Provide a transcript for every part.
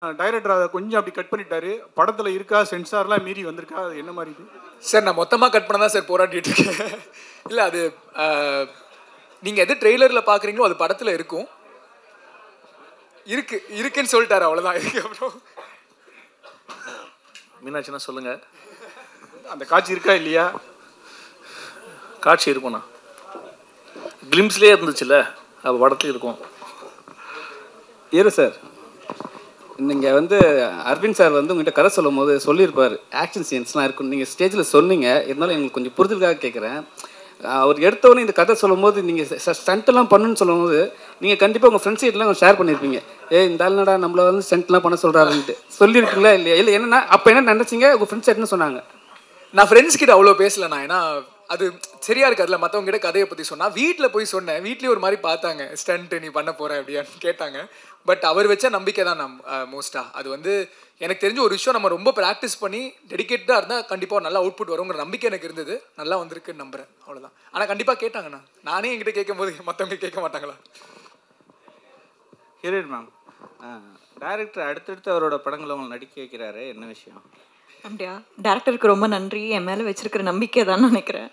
Director அதை கொஞ்சம் அப்படி கட் பண்ணிட்டாரு. படத்தில் இருக்கா சென்சார்லாம் மீறி வந்திருக்கா, அது என்ன மாதிரி இது? சார் நான் மொத்தமாக கட் பண்ண தான் சார் போராட்டிட்டு இருக்கேன். இல்லை அது நீங்கள் எது ட்ரெய்லரில் பார்க்குறீங்களோ அது படத்தில் இருக்கும். இருக்குன்னு சொல்லிட்டாரு, அவ்வளோதான். இருக்கு. அப்புறம் மீனாட்சினா சொல்லுங்கள், அந்த காட்சி இருக்கா இல்லையா? காட்சி இருக்கும்ண்ணா, கிளிம்ஸ்லேயே இருந்துச்சுல்ல, அது படத்துலையும் இருக்கும். ஏறு சார், நீங்கள் வந்து அரவிந்த் சார் வந்து உங்கள்கிட்ட கதை சொல்லும் போது சொல்லியிருப்பார் ஆக்ஷன் சீன்ஸ்லாம் இருக்குன்னு. நீங்கள் ஸ்டேஜில் சொன்னீங்க, இருந்தாலும் எங்களுக்கு கொஞ்சம் புரிதலுக்காக கேட்குறேன். அவர் எடுத்தவொடனே இந்த கதை சொல்லும் போது நீங்கள் ஸ்டண்ட்டெல்லாம் பண்ணுன்னு சொல்லும் போது நீங்கள் கண்டிப்பாக உங்கள் ஃப்ரெண்ட்ஸ் கிட்டலாம் ஷேர் பண்ணியிருப்பீங்க. இந்த ஆளுநடா நம்மளை வந்து ஸ்டண்ட்லாம் பண்ண சொல்கிறாருன்ட்டு சொல்லியிருக்கீங்களா இல்லையா? இல்லை என்னன்னா அப்போ என்ன நினச்சிங்க, உங்கள் ஃப்ரெண்ட்ஸ் என்ன சொன்னாங்க? நான் ஃப்ரெண்ட்ஸ் கிட்ட அவ்வளோ பேசலண்ணா, ஏன்னா அது சரியா இருக்காதுல்ல. மற்றவங்க கிட்ட கதையை பற்றி சொன்னால் வீட்டில் போய் சொன்னேன், வீட்லேயும் ஒரு மாதிரி பார்த்தாங்க, ஸ்டண்ட்டு நீ பண்ண போகிற அப்படியான்னு கேட்டாங்க. பட் அவர் வச்ச நம்பிக்கை தான் நான் மோஸ்ட்டாக. அது வந்து எனக்கு தெரிஞ்ச ஒரு விஷயம், நம்ம ரொம்ப ப்ராக்டிஸ் பண்ணி டெடிக்கேட்டாக இருந்தால் கண்டிப்பாக நல்லா அவுட்புட் வருங்கிற நம்பிக்கை எனக்கு இருந்தது. நல்லா வந்திருக்குன்னு நம்புகிறேன், அவ்வளோதான். ஆனால் கண்டிப்பாக கேட்டாங்கண்ணா, நானே என்கிட்ட கேட்கும் போது மற்றவங்க கேட்க மாட்டாங்களா? ஹீரோயின் மேம், டைரக்டர் அடுத்தடுத்து அவரோட படங்களை அவங்க நடிக்க வைக்கிறாரு, என்ன விஷயம்? அப்படியா? டேரக்டருக்கு ரொம்ப நன்றி, என் மேலே வச்சிருக்கிற நம்பிக்கை தான் நினைக்கிறேன்.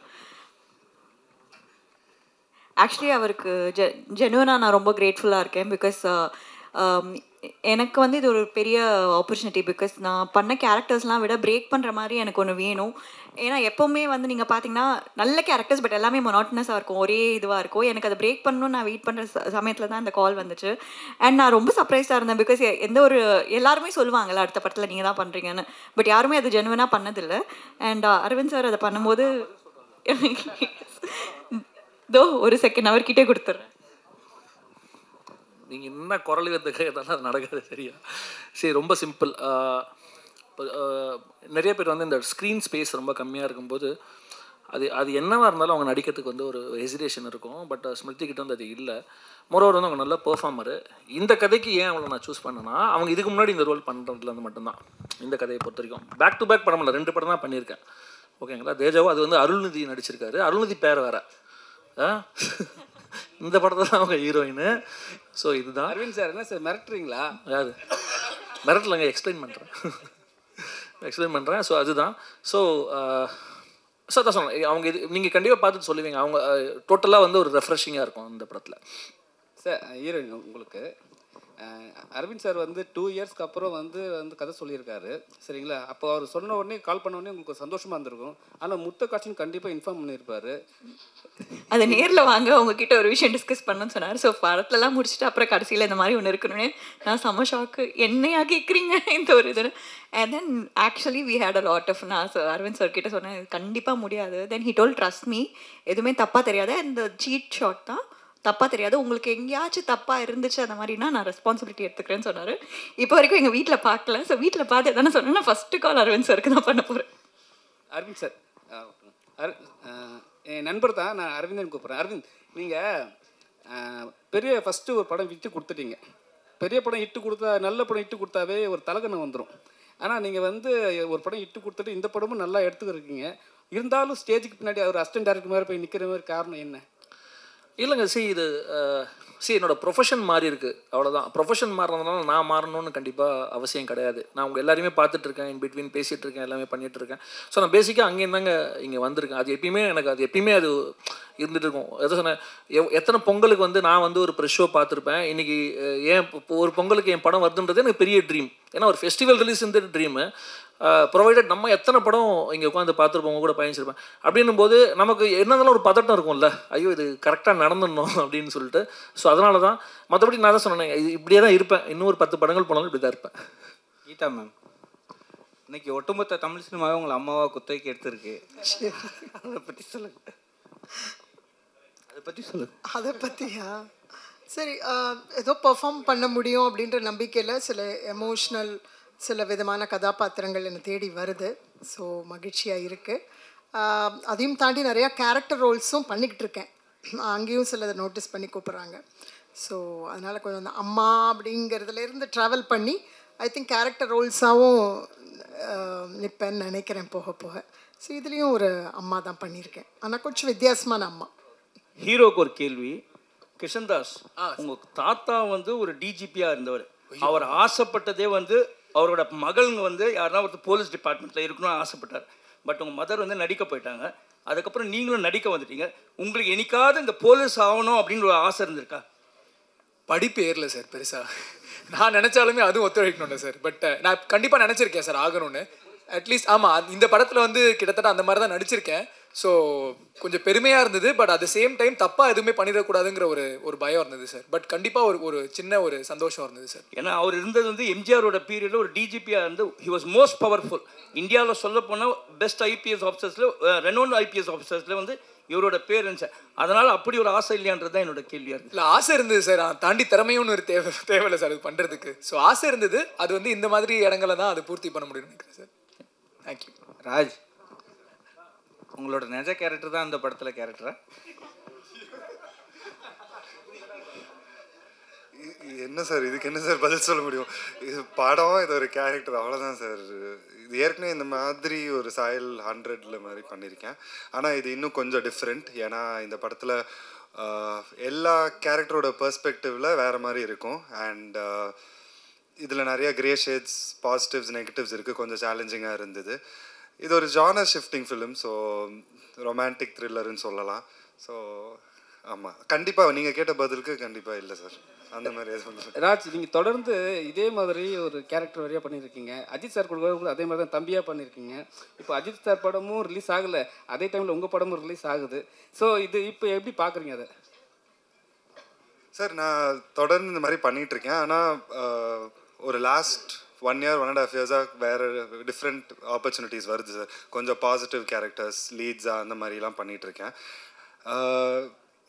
ஆக்சுவலி அவருக்கு ஜெனுவனாக நான் ரொம்ப கிரேட்ஃபுல்லாக இருக்கேன். பிகாஸ் எனக்கு வந்து இது ஒரு பெரிய ஆப்பர்ச்சுனிட்டி. பிகாஸ் நான் பண்ண கேரக்டர்ஸ்லாம் விட பிரேக் பண்ணுற மாதிரி எனக்கு ஒன்று வேணும். ஏன்னா எப்போவுமே வந்து நீங்கள் பார்த்தீங்கன்னா நல்ல கேரக்டர்ஸ் பட் எல்லாமே மொனாட்டனஸாக இருக்கும், ஒரே இதுவாக இருக்கும். எனக்கு அதை பிரேக் பண்ணணும்னு நான் வெயிட் பண்ணுற சமயத்தில் தான் இந்த கால் வந்துச்சு. அண்ட் நான் ரொம்ப சர்ப்ரைஸாக இருந்தேன். பிகாஸ் எந்த ஒரு எல்லாருமே சொல்லுவாங்கள்ல அடுத்த படத்தில் நீங்கள் தான் பண்ணுறீங்கன்னு, பட் யாருமே அது ஜெனுவனாக பண்ணதில்லை. அண்ட் அரவிந்த் சார் அதை பண்ணும்போது ஒரு செகண்ட் அவர்கிட்டே கொடுத்துட்றேன். நீங்கள் என்ன குரல் வைத்துக்கிறதால அது நடக்காது, சரியா? சரி, ரொம்ப சிம்பிள். நிறைய பேர் வந்து இந்த ஸ்க்ரீன் ஸ்பேஸ் ரொம்ப கம்மியாக இருக்கும்போது அது என்னவாக இருந்தாலும் அவங்க நடிக்கிறதுக்கு வந்து ஒரு ஹெசிடேஷன் இருக்கும். பட் ஸ்மிருதி கிட்ட வந்து அது இல்லை. மொரோவர் வந்து அவங்க நல்ல பெர்ஃபார்மரு. இந்த கதைக்கு ஏன் அவங்கள நான் சூஸ் பண்ணேன்னா, அவங்க இதுக்கு முன்னாடி இந்த ரோல் பண்ணுறதுலேருந்து மட்டும்தான். இந்த கதையை பொறுத்த வரைக்கும் பேக் டு பேக் படம் இல்லை, 2 படம் தான் பண்ணியிருக்கேன், ஓகேங்களா? தேஜாவும் அது வந்து அருள்நிதி நடிச்சிருக்காரு. அருள்நிதி பேர் வேறு. இந்த படத்தில் தான் அவங்க ஹீரோயின். ஸோ இதுதான். அரவிந்த் சார் என்ன சார் மிரட்டுறீங்களா? அதாவது மிரட்டலங்க, எக்ஸ்பிளைன் பண்ணுறேன். ஸோ அதுதான். ஸோ தான் சொன்னேன், அவங்க இது நீங்கள் கண்டிப்பாக பார்த்துட்டு சொல்லுவீங்க. அவங்க டோட்டலாக வந்து ஒரு ரெஃப்ரெஷிங்காக இருக்கும் இந்த படத்தில். சார் ஹீரோயின் உங்களுக்கு அரவிந்த் சார் வந்து 2 இயர்ஸ்க்கு அப்புறம் வந்து கதை சொல்லியிருக்காரு, சரிங்களா? அப்போ அவர் சொன்ன உடனே கால் பண்ண உடனே உங்களுக்கு சந்தோஷமாக இருந்திருக்கும். ஆனால் முத்த காட்சின்னு கண்டிப்பாக இன்ஃபார்ம் பண்ணியிருப்பாரு. அதை நேரில் வாங்க உங்ககிட்ட ஒரு விஷயம் டிஸ்கஸ் பண்ணணும்னு சொன்னார். ஸோ படத்துலலாம் முடிச்சுட்டு அப்புறம் கடைசியில் இந்த மாதிரி ஒன்று இருக்கணும்னு நான் செம்ம ஷாக்கு, என்னையா கேட்குறீங்க இந்த ஒரு இது. And then actually we had a lot of, நான் அரவிந்த் சார் கிட்ட சொன்னேன் கண்டிப்பாக முடியாது. Then he told trust me, எதுவுமே தப்பாக தெரியாது, அந்த சீட் ஷாட் தான் தப்பாக தெரியாது, உங்களுக்கு எங்கேயாச்சும் தப்பாக இருந்துச்சு அந்த மாதிரினா நான் ரெஸ்பான்சிபிலிட்டி எடுத்துக்கிறேன்னு சொன்னார். இப்போ வரைக்கும் எங்கள் வீட்டில் பார்க்கல. ஸோ வீட்டில் பார்த்து தானே சொன்னேன், நான் ஃபஸ்ட்டு கால் அரவிந்த் சாருக்கு தான் பண்ண போகிறேன். அரவிந்த் சார், என் நண்பர் தான், நான் அரவிந்தன் கூப்பிட்றேன். அரவிந்த், நீங்கள் பெரிய ஃபஸ்ட்டு ஒரு படம் விட்டு கொடுத்துட்டீங்க. பெரிய படம் இட்டு கொடுத்தா, நல்ல படம் இட்டு கொடுத்தாவே ஒரு தலகணம் வந்துடும். ஆனால் நீங்கள் வந்து ஒரு படம் இட்டு கொடுத்துட்டு இந்த படமும் நல்லா எடுத்துக்கிருக்கீங்க. இருந்தாலும் ஸ்டேஜுக்கு பின்னாடி அவர் அசிஸ்டன்ட் டைரக்டர் மாதிரி போய் நிற்கிற மாதிரி காரணம் என்ன? இல்லைங்க, இது என்னோடய ப்ரொஃபஷன் மாறி இருக்குது, அவ்வளோதான். ப்ரொஃபஷன் மாறினதுனால நான் மாறணும்னு கண்டிப்பாக அவசியம் கிடையாது. நான் உங்கள் எல்லாருமே பார்த்துட்ருக்கேன், இன் பிட்வீன் பேசிகிட்டு இருக்கேன், எல்லாமே பண்ணிகிட்ருக்கேன். ஸோ நான் பேசிக்காக அங்கேயும் தாங்க இங்கே வந்திருக்கேன். அது எப்பயுமே அது இருந்துகிட்டு இருக்கும். எதை சொன்னேன், எத்தனை பொங்கலுக்கு வந்து நான் வந்து ஒரு ப்ரெஷ் ஷோ பார்த்துருப்பேன். இன்றைக்கி ஏன் ஒரு பொங்கலுக்கு என் படம் வருதுன்றது எனக்கு பெரிய ட்ரீம். ஏன்னா ஒரு ஃபெஸ்டிவல் ரிலீஸ்ன்றது ட்ரீமு. ப்ரொவைடட் நம்ம எத்தனை படம் இங்கே உட்காந்து பார்த்துருப்போம், கூட பயணிச்சிருப்பேன். அப்படின்னும் போது நமக்கு என்னதாலும் ஒரு பதட்டம் இருக்கும்ல, ஐயோ இது கரெக்டாக நடந்துடணும் அப்படின்னு சொல்லிட்டு. ஸோ அதனால தான். மற்றபடி நான் தான் சொன்னேன், இப்படியே தான் இருப்பேன். இன்னும் ஒரு 10 படங்கள் போனாலும் இப்படி தான் இருப்பேன். கீதா மேம், இன்னைக்கு ஒட்டுமொத்த தமிழ் சினிமாவே உங்களை அம்மாவா குத்தகைக்கு எடுத்திருக்கு. அதை பற்றி சொல்லுங்கள். அதை பற்றியா? சரி, ஏதோ பெர்ஃபார்ம் பண்ண முடியும் அப்படின்ற நம்பிக்கையில் சில எமோஷ்னல் சில விதமான கதாபாத்திரங்கள் என்னை தேடி வருது. ஸோ மகிழ்ச்சியாக இருக்குது. அதையும் தாண்டி நிறையா கேரக்டர் ரோல்ஸும் பண்ணிக்கிட்டு இருக்கேன். அங்கேயும் சிலதை நோட்டீஸ் பண்ணி கூப்பிட்றாங்க. ஸோ அதனால் கொஞ்சம் அந்த அம்மா அப்படிங்கிறதுலேருந்து ட்ராவல் பண்ணி ஐ திங்க் கேரக்டர் ரோல்ஸாகவும் நிற்பேன்னு நினைக்கிறேன் போக போக. ஸோ இதுலேயும் ஒரு அம்மா தான் பண்ணியிருக்கேன், ஆனால் கொஞ்சம் வித்தியாசமான அம்மா. ஹீரோக்கு ஒரு கேள்வி. கிருஷ்ணதாஸ், உங்கள் தாத்தா வந்து ஒரு டிஜிபியாக இருந்தவர். அவர் ஆசைப்பட்டதே வந்து அவரோட மகள்ங்க வந்து யாருன்னா ஒருத்தர் போலீஸ் டிபார்ட்மெண்ட்டில் இருக்கணும்னு ஆசைப்பட்டார். பட் உங்கள் மதர் வந்து நடிக்க போயிட்டாங்க. அதுக்கப்புறம் நீங்களும் நடிக்க வந்துட்டீங்க. உங்களுக்கு என்னைக்காவது இந்த போலீஸ் ஆகணும் அப்படின்னு ஒரு ஆசை இருந்திருக்கா? படிப்பு ஏறல சார் பெருசாக. நான் நினச்சாலுமே அதுவும் ஒத்துழைக்கணும்ல சார். பட் நான் கண்டிப்பாக நினச்சிருக்கேன் சார் ஆகணும்னு. அட்லீஸ்ட் ஆமாம், இந்த படத்தில் வந்து கிட்டத்தட்ட அந்த மாதிரி தான் நடிச்சிருக்கேன். ஸோ கொஞ்சம் பெருமையாக இருந்தது. But at the same time தப்பாக எதுவுமே பண்ணிடக்கூடாதுங்கிற ஒரு பயம் இருந்தது சார். பட் கண்டிப்பாக ஒரு சின்ன ஒரு சந்தோஷம் இருந்தது சார். ஏன்னா அவர் இருந்தது வந்து எம்ஜிஆரோட பீரியடில் ஒரு டிஜிபியாக இருந்து ஹி வாஸ் மோஸ்ட் பவர்ஃபுல். இந்தியாவில் சொல்ல போனால் பெஸ்ட் ஐபிஎஸ் ஆஃபீஸர்ஸில் ரெனோன் ஐபிஎஸ் ஆஃபீஸர்ஸில் வந்து இவரோட பேர் இருந்துச்சு. அதனால் அப்படி ஒரு ஆசை இல்லையான்றது தான் என்னோட கேள்வியாக இருக்குது. இல்லை, ஆசை இருந்தது சார். தாண்டி திறமையும் ஒரு தேவையில்லை சார் அது பண்ணுறதுக்கு. ஸோ ஆசை இருந்தது. அது வந்து இந்த மாதிரி இடங்களை தான் அது பூர்த்தி பண்ண முடியும்னு நினைக்கிறேன் சார். தேங்க்யூ. ராஜ், உங்களோட நிஜ கேரக்டர் தான் அந்த படத்தில் கேரக்டரா? என்ன சார் இதுக்கு என்ன சார் பதில் சொல்ல முடியும்? இது படம், இது ஒரு கேரக்டர், அவ்வளோதான் சார். இது ஏற்கனவே இந்த மாதிரி ஒரு சாயல் 100ல் மாதிரி பண்ணியிருக்கேன். ஆனால் இது இன்னும் கொஞ்சம் டிஃப்ரெண்ட். ஏன்னா இந்த படத்தில் எல்லா கேரக்டரோட பெர்ஸ்பெக்டிவில் வேறு மாதிரி இருக்கும். அண்ட் இதில் நிறைய கிரே ஷேட்ஸ், பாசிட்டிவ்ஸ், நெகட்டிவ்ஸ் இருக்குது. கொஞ்சம் சேலஞ்சிங்காக இருந்தது. இது ஒரு genre shifting film. So romantic த்ரில்லர்னு சொல்லலாம். ஸோ ஆமாம், கண்டிப்பாக நீங்கள் கேட்ட பதிலுக்கு கண்டிப்பாக இல்லை சார், அந்த மாதிரி சொல்லுங்கள். ராஜ், நீங்கள் தொடர்ந்து இதே மாதிரி ஒரு கேரக்டர் வரையாக பண்ணியிருக்கீங்க. அஜித் சார் கூட அதே மாதிரி தான் தம்பியாக பண்ணியிருக்கீங்க. இப்போ அஜித் சார் படமும் ரிலீஸ் ஆகலை, அதே டைமில் உங்கள் படமும் ரிலீஸ் ஆகுது. ஸோ இது இப்போ எப்படி பார்க்குறீங்க அதை? சார், நான் தொடர்ந்து இந்த மாதிரி பண்ணிகிட்ருக்கேன். ஆனால் ஒரு லாஸ்ட் 1 year 1.5 years-ஆக வேறு டிஃப்ரெண்ட் ஆப்பர்ச்சுனிட்டிஸ் வருது சார். கொஞ்சம் பாசிட்டிவ் கேரக்டர்ஸ், லீட்ஸாக அந்த மாதிரிலாம் பண்ணிகிட்ருக்கேன்.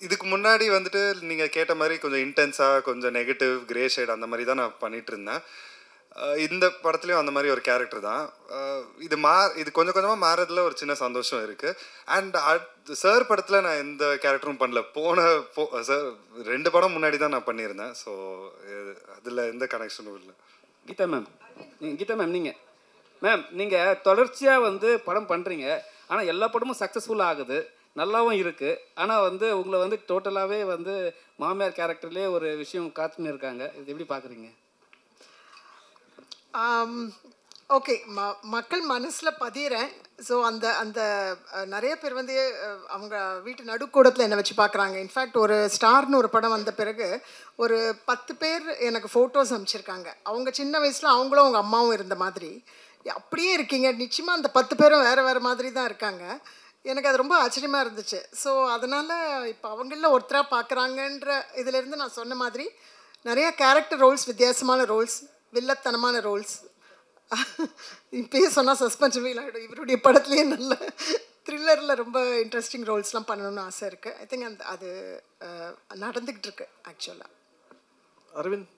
இதுக்கு முன்னாடி வந்துட்டு நீங்கள் கேட்ட மாதிரி கொஞ்சம் இன்டென்ஸாக, கொஞ்சம் நெகட்டிவ், கிரே ஷேட் அந்த மாதிரி தான் நான் பண்ணிகிட்டு இருந்தேன். இந்த படத்துலையும் அந்த மாதிரி ஒரு கேரக்டர் தான். இது கொஞ்சம் கொஞ்சமாக மாறதில் ஒரு சின்ன சந்தோஷம் இருக்குது. அண்ட் சார் படத்தில் நான் எந்த கேரக்டரும் பண்ணல. சார் 2 படம் முன்னாடி தான் நான் பண்ணியிருந்தேன். ஸோ அதில் எந்த கனெக்ஷனும் இல்லை. கீதா மேம் நீங்கள் தொடர்ச்சியாக வந்து படம் பண்ணுறீங்க. ஆனால் எல்லா படமும் சக்ஸஸ்ஃபுல்லாக ஆகுது, நல்லாவும் இருக்குது. ஆனால் வந்து உங்களை வந்து டோட்டலாகவே வந்து மாமியார் கேரக்டர்லேயே ஒரு விஷயம் காத்துன்னு இருக்காங்க. இது எப்படி பார்க்குறீங்க? ஓகே, மக்கள் மனசில் பதிகிறேன். ஸோ அந்த அந்த நிறைய பேர் வந்து அவங்க வீட்டு நடுக்கூடத்தில் என்னை வச்சு பார்க்குறாங்க. இன்ஃபேக்ட் ஒரு ஸ்டார்னு ஒரு படம் வந்த பிறகு ஒரு 10 பேர் எனக்கு ஃபோட்டோஸ் அனுப்பிச்சிருக்காங்க. அவங்க சின்ன வயசில் அவங்களும் அவங்க அம்மாவும் இருந்த மாதிரி அப்படியே இருக்கீங்க. நிச்சயமாக அந்த 10 பேரும் வேறு வேறு மாதிரி தான் இருக்காங்க. எனக்கு அது ரொம்ப ஆச்சரியமாக இருந்துச்சு. ஸோ அதனால் இப்போ அவங்களில் ஒருத்தராக பார்க்குறாங்கன்ற இதிலேருந்து நான் சொன்ன மாதிரி நிறையா கேரக்டர் ரோல்ஸ், வித்தியாசமான ரோல்ஸ், வில்லத்தனமான ரோல்ஸ். இப்பயே சொன்னால் சஸ்பென்ஸ் ஃபீல் ஆகிடும். இவருடைய படத்துலேயே நல்ல த்ரில்லரில் ரொம்ப இன்ட்ரெஸ்டிங் ரோல்ஸ்லாம் பண்ணணும்னு ஆசை இருக்குது. ஐ திங்க் அது நடந்துக்கிட்டு இருக்கு ஆக்சுவலாக. அரவிந்த்,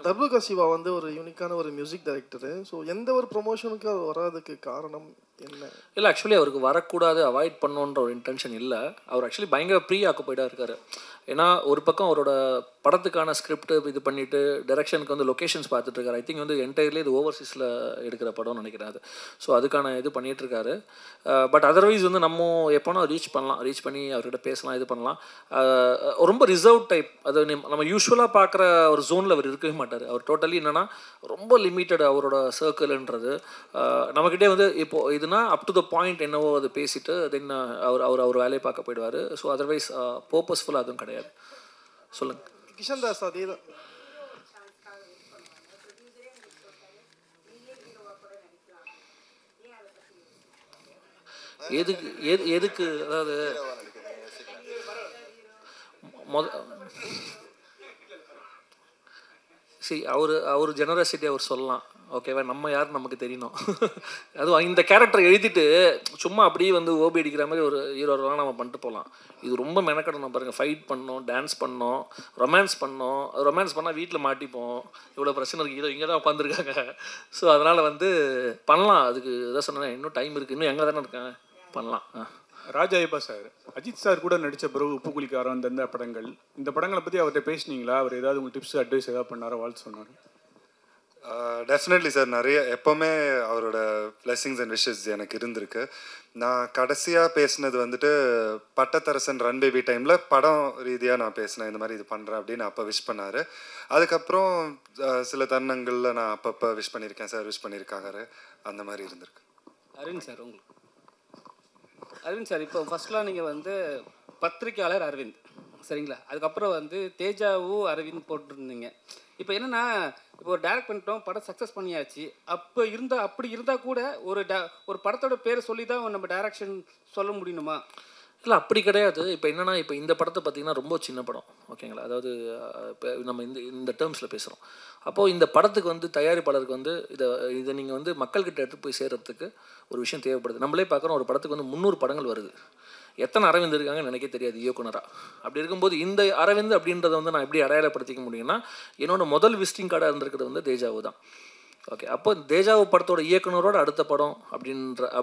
தர்புகா சிவா வந்து ஒரு யூனிக்கான ஒரு மியூசிக் டைரக்டரு. ஸோ எந்த ஒரு ப்ரொமோஷனுக்கு அவர் வராதுக்கு காரணம் என்ன? இல்லை, ஆக்சுவலி அவருக்கு வரக்கூடாது, அவாய்ட் பண்ணணுன்ற ஒரு இன்டென்ஷன் இல்லை. அவர் ஆக்சுவலி பயங்கர ப்ரீ ஆக்குப்பைடாக இருக்கார். ஏன்னா ஒரு பக்கம் அவரோட படத்துக்கான ஸ்கிரிப்ட் இது பண்ணிவிட்டு டைரக்ஷனுக்கு வந்து லொக்கேஷன்ஸ் பார்த்துட்ருக்காரு. ஐ திங்க் வந்து என்டையர்லி இது ஓவர்சீஸில் எடுக்கிற படம்னு நினைக்கிறேன் அது. ஸோ அதுக்கான இது பண்ணிகிட்ருக்காரு. பட் அதர்வைஸ் வந்து நம்ம எப்போனா ரீச் பண்ணி அவர்கிட்ட பேசலாம், இது பண்ணலாம். ரொம்ப ரிசர்வ் டைப். அது நம்ம யூஸ்வலாக பார்க்குற ஒரு ஜோனில் அவர் இருக்கவே மாட்டார். அவர் டோட்டலி என்னென்னா ரொம்ப லிமிட்டட் அவரோட சர்க்கிள்ன்றது. நம்மக்கிட்டே வந்து இப்போது இதுனா அப் டு த பாயிண்ட் என்னவோ அது பேசிவிட்டு தென் அவர் வேலையை பார்க்க போயிடுவார். ஸோ அதர்வைஸ் பர்பஸ்ஃபுல்லாக அதுவும் கிடையாது. சொல்லுங்கள். கிஷன் தாஸ் அதே தான். எதுக்கு அதாவது சரி, அவர் ஜெனரசிட்டி அவர் சொல்லலாம், ஓகேவா? நம்ம யார் நமக்கு தெரியணும். அதுவும் இந்த கேரக்டர் எழுதிட்டு சும்மா அப்படியே வந்து ஓபி அடிக்கிற மாதிரி ஒரு ஹீரோலாம் நம்ம பண்ணிட்டு போகலாம். இது ரொம்ப மெனக்கடணும் பாருங்கள். ஃபைட் பண்ணோம், டான்ஸ் பண்ணோம், ரொமான்ஸ் பண்ணால் வீட்டில் மாட்டிப்போம். இவ்வளோ பிரச்சனை இருக்குது. இதோ இங்கே தான் உட்காந்துருக்காங்க. ஸோ அதனால் வந்து பண்ணலாம். அதுக்கு இதான் சொன்னேன், இன்னும் டைம் இருக்குது, இன்னும் எங்கே தானே இருக்கேன், பண்ணலாம். ராஜாயப்பா சார், அஜித் சார் கூட நடித்த பிறகு உப்பு குளிக்காரன் அந்த படங்கள், இந்த படங்களை பற்றி அவர்கிட்ட பேசினீங்களா? அவர் ஏதாவது உங்களுக்கு டிப்ஸ், அட்வைஸ் ஏதாவது பண்ணாரோ, வாழ்த்து சொன்னார்? Definitely sir. நிறைய எப்போவுமே அவரோட பிளெஸிங்ஸ் அண்ட் விஷஸ் எனக்கு இருந்திருக்கு. நான் கடைசியாக பேசினது வந்துட்டு பட்டத்தரசன் ரன் பேபி டைமில் படம் ரீதியாக நான் பேசினேன், இந்த மாதிரி இது பண்ணுறேன் அப்படின்னு அப்போ விஷ் பண்ணார். அதுக்கப்புறம் சில தருணங்களில் நான் அப்பப்போ விஷ் பண்ணியிருக்கேன், சார் விஷ் பண்ணியிருக்காங்க, அந்த மாதிரி இருந்திருக்கு. அரவிந்த் சார், உங்களுக்கு அரவிந்த் சார், இப்போ ஃபஸ்ட்லாம் நீங்கள் வந்து பத்திரிக்கையாளர் அரவிந்த், சரிங்களா? அதுக்கப்புறம் வந்து தேஜாவு அரவிந்த் போட்டிருந்தீங்க. இப்போ என்னென்னா, இப்போ ஒரு டைரக்ட் பண்ணிட்டோம், படம் சக்ஸஸ் பண்ணியாச்சு. அப்படி இருந்தால் கூட ஒரு படத்தோட பேரை சொல்லி தான் நம்ம டைரக்ஷன் சொல்ல முடியணுமா? இல்லை, அப்படி கிடையாது. இப்போ என்னென்னா, இப்போ இந்த படத்தை பார்த்திங்கன்னா ரொம்ப சின்ன படம், ஓகேங்களா? அதாவது இப்போ நம்ம இந்த டேர்ம்ஸில் பேசுகிறோம். அப்போது இந்த படத்துக்கு வந்து தயாரிப்பாளருக்கு வந்து இதை நீங்கள் வந்து மக்கள்கிட்ட எடுத்து போய் சேர்கிறதுக்கு ஒரு விஷயம் தேவைப்படுது. நம்மளே பார்க்குறோம், ஒரு படத்துக்கு வந்து 300 படங்கள் வருது. எத்தனை அரவிந்த் இருக்காங்கன்னு எனக்கே தெரியாது இயக்குனராக. அப்படி இருக்கும்போது இந்த அரவிந்த் அப்படின்றத வந்து நான் எப்படி அடையாளப்படுத்திக்க முடியும்னா, என்னோட முதல் விசிட்டிங் கார்டாக இருந்திருக்கிறது வந்து தேஜாவு தான். ஓகே, அப்போ தேஜாவு படத்தோட இயக்குனரோட அடுத்த படம்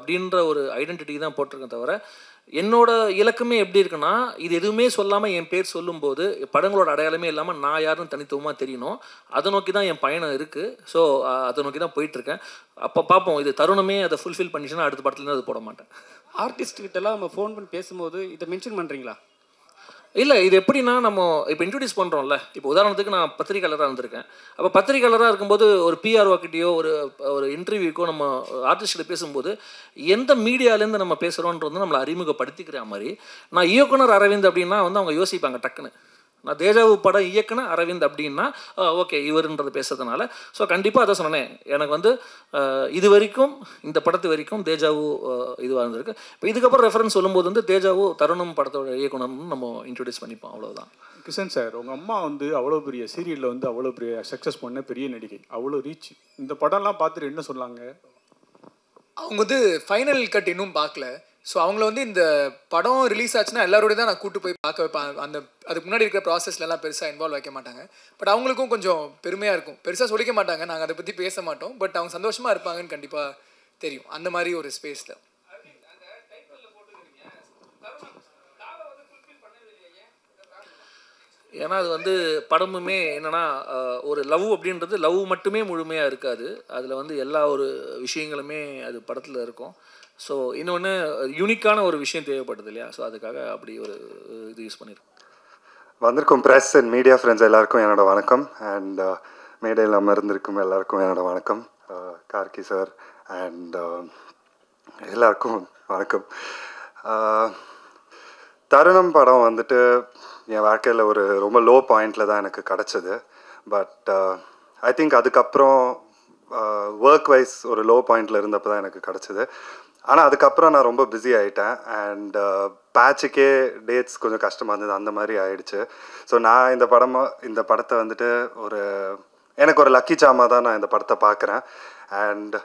அப்படின்ற ஒரு ஐடென்டிட்டி தான் போட்டிருக்கேன். தவிர என்னோட இலக்குமே எப்படி இருக்குன்னா, இது எதுவுமே சொல்லாமல் என் பேர் சொல்லும்போது படங்களோட அடையாளமே இல்லாமல் நான் யாருன்னு தனித்துவமாக தெரியணும். அதை நோக்கி தான் என் பயணம் இருக்குது. ஸோ அதை நோக்கி தான் போயிட்டுருக்கேன். அப்போ பார்ப்போம், இது தருணமே அதை ஃபுல்ஃபில் பண்ணிச்சுன்னா அடுத்த படத்துலேருந்து அது போட மாட்டேன். ஆர்டிஸ்ட்கிட்டலாம் நம்ம ஃபோன் பண்ணி பேசும்போது இதை மென்ஷன் பண்ணுறீங்களா? இல்லை, இது எப்படின்னா, நம்ம இப்போ இன்ட்ரடியூஸ் பண்ணுறோம்ல. இப்போ உதாரணத்துக்கு நான் பத்திரிக்கையாளராக இருந்திருக்கேன். அப்போ பத்திரிக்கையாளராக இருக்கும்போது ஒரு பிஆர்ஓக்கிட்டேயோ ஒரு இன்டர்வியூக்கோ நம்ம ஆர்டிஸ்ட்கிட்ட பேசும்போது எந்த மீடியாலேருந்து நம்ம பேசுகிறோன்றது நம்மளை அறிமுகப்படுத்திக்கிற மாதிரி. நான் இயக்குனர் அரவிந்த் அப்படின்னா வந்து அவங்க யோசிப்பாங்க டக்குன்னு. நான் தேஜாவு படம் இயக்குனர் அரவிந்த் அப்படின்னா ஓகே இவருன்றது பேசுறதுனால. ஸோ கண்டிப்பாக அதை சொன்னேன். எனக்கு வந்து இது வரைக்கும் இந்த படத்து வரைக்கும் தேஜாவு இதுவாக இருந்திருக்கு. இப்போ இதுக்கப்புறம் ரெஃபரன்ஸ் சொல்லும்போது வந்து தேஜாவு தருணம் படத்தோட இயக்குனர்னு நம்ம இன்ட்ரடியூஸ் பண்ணிப்போம், அவ்வளோதான். கிஷன் சார், உங்கள் அம்மா வந்து அவ்வளோ பெரிய சீரியலில் வந்து அவ்வளோ பெரிய சக்ஸஸ் பண்ண பெரிய நடிகை, அவ்வளோ ரீச். இந்த படம்லாம் பார்த்துட்டு என்ன சொன்னாங்க? அவங்க வந்து ஃபைனல் கட் இன்னும் பார்க்கல. ஸோ அவங்கள வந்து இந்த படம் ரிலீஸ் ஆச்சுன்னா எல்லாரோடையும் தான் நான் கூப்பிட்டு போய் பார்க்க வைப்பேன். அதுக்கு முன்னாடி இருக்கிற ப்ராசஸ்லாம் பெருசாக இன்வால்வ் வைக்க மாட்டாங்க. பட் அவங்களுக்கும் கொஞ்சம் பெருமையாக இருக்கும். பெருசாக சொல்லிக்க மாட்டாங்க, நாங்கள் அதை பற்றி பேச மாட்டோம். பட் அவங்க சந்தோஷமாக இருப்பாங்கன்னு கண்டிப்பாக தெரியும், அந்த மாதிரி ஒரு ஸ்பேஸில். ஏன்னா அது வந்து படமுமே என்னென்னா, ஒரு லவ் அப்படின்றது லவ் மட்டுமே முழுமையாக இருக்காது. அதில் வந்து எல்லா ஒரு விஷயங்களுமே அது படத்தில் இருக்கும். ஸோ இன்னொன்று யூனிக்கான ஒரு விஷயம் தேவைப்படுது இல்லையா? ஸோ அதுக்காக அப்படி ஒரு இது யூஸ் பண்ணியிருக்கோம். வந்திருக்கும் ப்ரெஸ் அண்ட் மீடியா ஃப்ரெண்ட்ஸ் எல்லாருக்கும் என்னோட வணக்கம். அண்ட் மேடையில் அமர்ந்திருக்கும் எல்லாருக்கும் என்னோட வணக்கம். கார்கி சார் அண்ட் எல்லாருக்கும் வணக்கம். தருணம் படம் வந்துட்டு என் வாழ்க்கையில் ஒரு ரொம்ப லோ பாயிண்டில் தான் எனக்கு கிடச்சிது. பட் ஐ திங்க் அதுக்கப்புறம் ஒர்க் வைஸ் ஒரு லோ பாயிண்டில் இருந்தப்போ தான் எனக்கு கிடச்சிது. ஆனால் அதுக்கப்புறம் நான் ரொம்ப பிஸி ஆகிட்டேன். அண்ட் பேட்சுக்கே டேட்ஸ் கொஞ்சம் கஷ்டமாக இருந்தது, அந்த மாதிரி ஆயிடுச்சு. ஸோ நான் இந்த படத்தை வந்துட்டு எனக்கு ஒரு லக்கி சாமாக தான் நான் இந்த படத்தை பார்க்குறேன். அண்ட்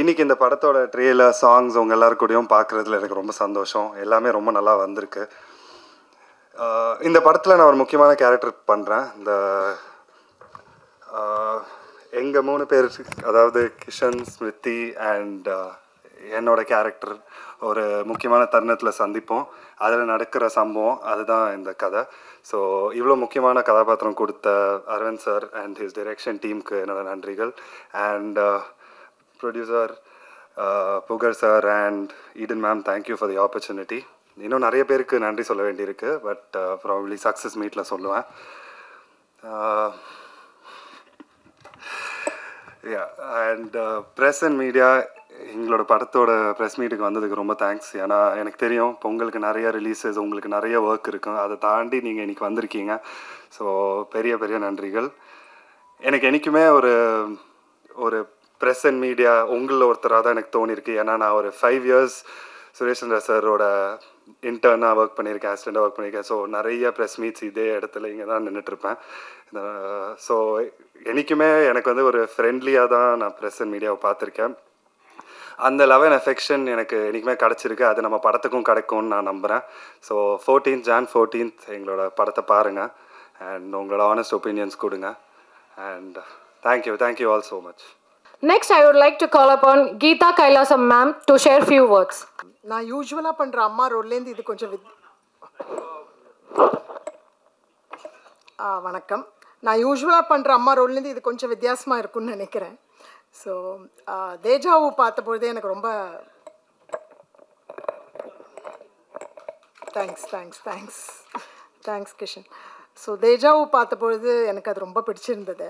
இன்றைக்கி இந்த படத்தோட ட்ரெய்லர், சாங்ஸ் உங்கள் எல்லாருக்கூடையும் பார்க்குறதுல எனக்கு ரொம்ப சந்தோஷம். எல்லாமே ரொம்ப நல்லா வந்திருக்கு. இந்த படத்தில் நான் ஒரு முக்கியமான கேரக்டர் பண்ணுறேன். எங்கள் 3 பேர், அதாவது கிஷன், ஸ்மிருதி அண்ட் என்னோட கேரக்டர் ஒரு முக்கியமான தருணத்தில் சந்திப்போம். அதில் நடக்கிற சம்பவம் அதுதான் இந்த கதை. ஸோ இவ்வளோ முக்கியமான கதாபாத்திரம் கொடுத்த Aravind sir and his direction டீமுக்கு என்னோட நன்றிகள். And producer Pugazh sir and Eden ma'am, thank you for the opportunity. இன்னும் நிறைய பேருக்கு நன்றி சொல்ல வேண்டியிருக்கு. பட் ப்ராபப்ளி சக்ஸஸ் மீட்டில் சொல்லுவேன். அண்ட் ப்ரெஸ் அண்ட் மீடியா, எங்களோட படத்தோட ப்ரெஸ் மீட்டுக்கு வந்ததுக்கு ரொம்ப தேங்க்ஸ். ஏன்னா எனக்கு தெரியும் பொங்கலுக்கு நிறைய ரிலீஸஸ், உங்களுக்கு நிறைய ஒர்க் இருக்கும். அதை தாண்டி நீங்கள் இன்றைக்கி வந்திருக்கீங்க. ஸோ பெரிய பெரிய நன்றிகள். எனக்கு என்றைக்குமே ஒரு ப்ரெஸ் அண்ட் மீடியா உங்களில் ஒருத்தராக தான் எனக்கு தோணியிருக்கு. ஏன்னா நான் ஒரு 5 years சுரேஷ் சந்திரா சாரோட இன்டர்னாக ஒர்க் பண்ணியிருக்கேன், அசிஸ்டண்ட்டாக ஒர்க் பண்ணியிருக்கேன். ஸோ நிறைய ப்ரெஸ் மீட்ஸ் இதே இடத்துல இங்கே தான் நின்றுட்டுருப்பேன். ஸோ என்றைக்குமே எனக்கு வந்து ஒரு ஃப்ரெண்ட்லியாக தான் நான் ப்ரெஸ் அண்ட் மீடியாவை பார்த்துருக்கேன். அந்த லவ் அண்ட் அஃபெக்ஷன் எனக்கு என்றைக்குமே கிடச்சிருக்கு. அது நம்ம படத்துக்கும் கிடைக்கும்னு நான் நம்புகிறேன். ஸோ Jan 14th எங்களோட படத்தை பாருங்கள் அண்ட் உங்களோட ஆனஸ்ட் ஒப்பீனியன்ஸ் கொடுங்க. And thank you all so much. Next, I would like to call upon Geeta Kailasam ma'am to share few words. நான் யூஸ்வலாக பண்ணுற அம்மா ரோல்லேருந்து இது கொஞ்சம் வணக்கம். நான் யூஸ்வலாக பண்ணுற அம்மா ரோல்லேருந்து இது கொஞ்சம் வித்தியாசமாக இருக்கும்னு நினைக்கிறேன். ஸோ தேஜாவு பார்த்தபொழுதே எனக்கு ரொம்ப தேங்க்ஸ் கிஷன். ஸோ தேஜாவு பார்த்தபொழுது எனக்கு அது ரொம்ப பிடிச்சிருந்தது.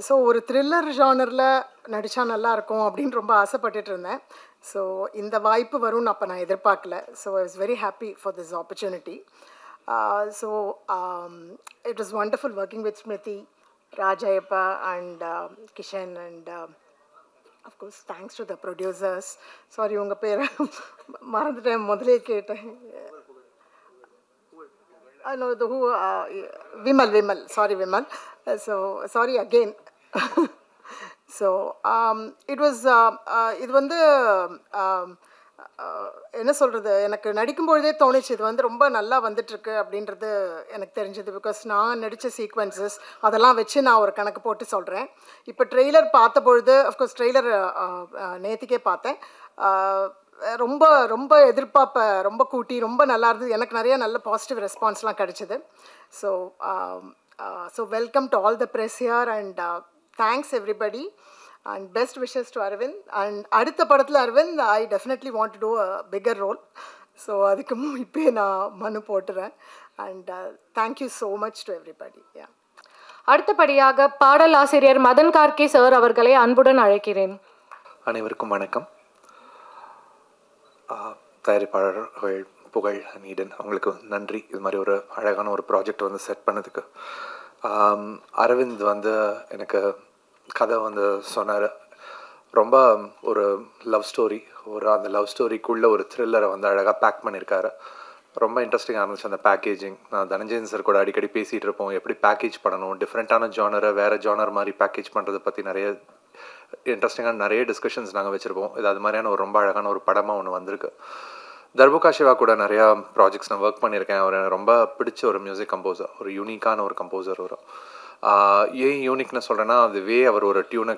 ஸோ ஒரு த்ரில்லர் ஜானரில் நடித்தா நல்லாயிருக்கும் அப்படின்னு ரொம்ப ஆசைப்பட்டுட்டு இருந்தேன். ஸோ இந்த வாய்ப்பு வரும்னு அப்போ நான் எதிர்பார்க்கல. So I was very happy for this opportunity. So it was wonderful working with Smriti, ராஜayappa and Kishan and of course thanks to the producers. Sorry உங்கள் பேர் மறந்துட்டேன், முதலே கேட்டேன். No, the who Vimal. Sorry, Vimal. So sorry again. So it was இது வந்து என்ன சொல்கிறது, எனக்கு நடிக்கும்பொழுதே தோணுச்சு இது வந்து ரொம்ப நல்லா வந்துட்டுருக்கு அப்படின்றது எனக்கு தெரிஞ்சது. பிகாஸ் நான் நடித்த சீக்வன்சஸ் அதெல்லாம் வச்சு நான் ஒரு கணக்கு போட்டு சொல்கிறேன். இப்போ ட்ரெய்லர் பார்த்த பொழுது, அஃப்கோர்ஸ் ட்ரெய்லர் நேற்றுக்கே பார்த்தேன், ரொம்ப ரொம்ப எதிர்பார்ப்பை ரொம்ப கூட்டி ரொம்ப நல்லா இருந்தது. எனக்கு நிறைய நல்ல பாசிட்டிவ் ரெஸ்பான்ஸ்லாம் கிடச்சிது. So welcome to all the press here and thanks everybody and best wishes to Aravind. And அடுத்த படத்தில் Aravind I definitely want to do a bigger role. So அதுக்கு இப்போயே நான் மனு போட்டுறேன். And thank you so much to everybody. Yeah. அடுத்தபடியாக பாடல் ஆசிரியர் மதன் கார்கே சார் அவர்களை அன்புடன் அழைக்கிறேன். அனைவருக்கும் வணக்கம். தயாரிப்பாளர்கள் புகழ், நீடன், அவங்களுக்கு நன்றி. இது மாதிரி ஒரு அழகான ஒரு ப்ராஜெக்ட் வந்து செட் பண்ணதுக்கு. அரவிந்த் வந்து எனக்கு கதை வந்து சொன்னார். ரொம்ப ஒரு லவ் ஸ்டோரி, அந்த லவ் ஸ்டோரிக்குள்ளே ஒரு த்ரில்லரை வந்து அழகாக பேக் பண்ணியிருக்காரு. ரொம்ப இன்ட்ரெஸ்டிங்காக இருந்துச்சு அந்த பேக்கேஜிங். நான் தனஞ்சயன் சார் கூட அடிக்கடி பேசிகிட்டு இருப்போம், எப்படி பேக்கேஜ் பண்ணணும், டிஃப்ரெண்ட்டான ஜானரை வேறு ஜானர் மாதிரி பேக்கேஜ் பண்ணுறதை பற்றி நிறைய இன்ட்ரெஸ்டிங்கான நிறைய டிஸ்கஷன்ஸ் நாங்கள் வச்சுருப்போம். இது அது மாதிரியான ஒரு ரொம்ப அழகான ஒரு படமாக ஒன்று வந்திருக்கு. தர்புகா சிவா கூட நிறையா ப்ராஜெக்ட்ஸ் நான் ஒர்க் பண்ணியிருக்கேன். அவர் எனக்கு ரொம்ப பிடிச்ச ஒரு மியூசிக் கம்போசர், ஒரு யூனிக்கான ஒரு கம்போசர். வரும் ஏன் யூனிக்னு சொல்கிறேன்னா, அதுவே அவர் ஒரு டியூனை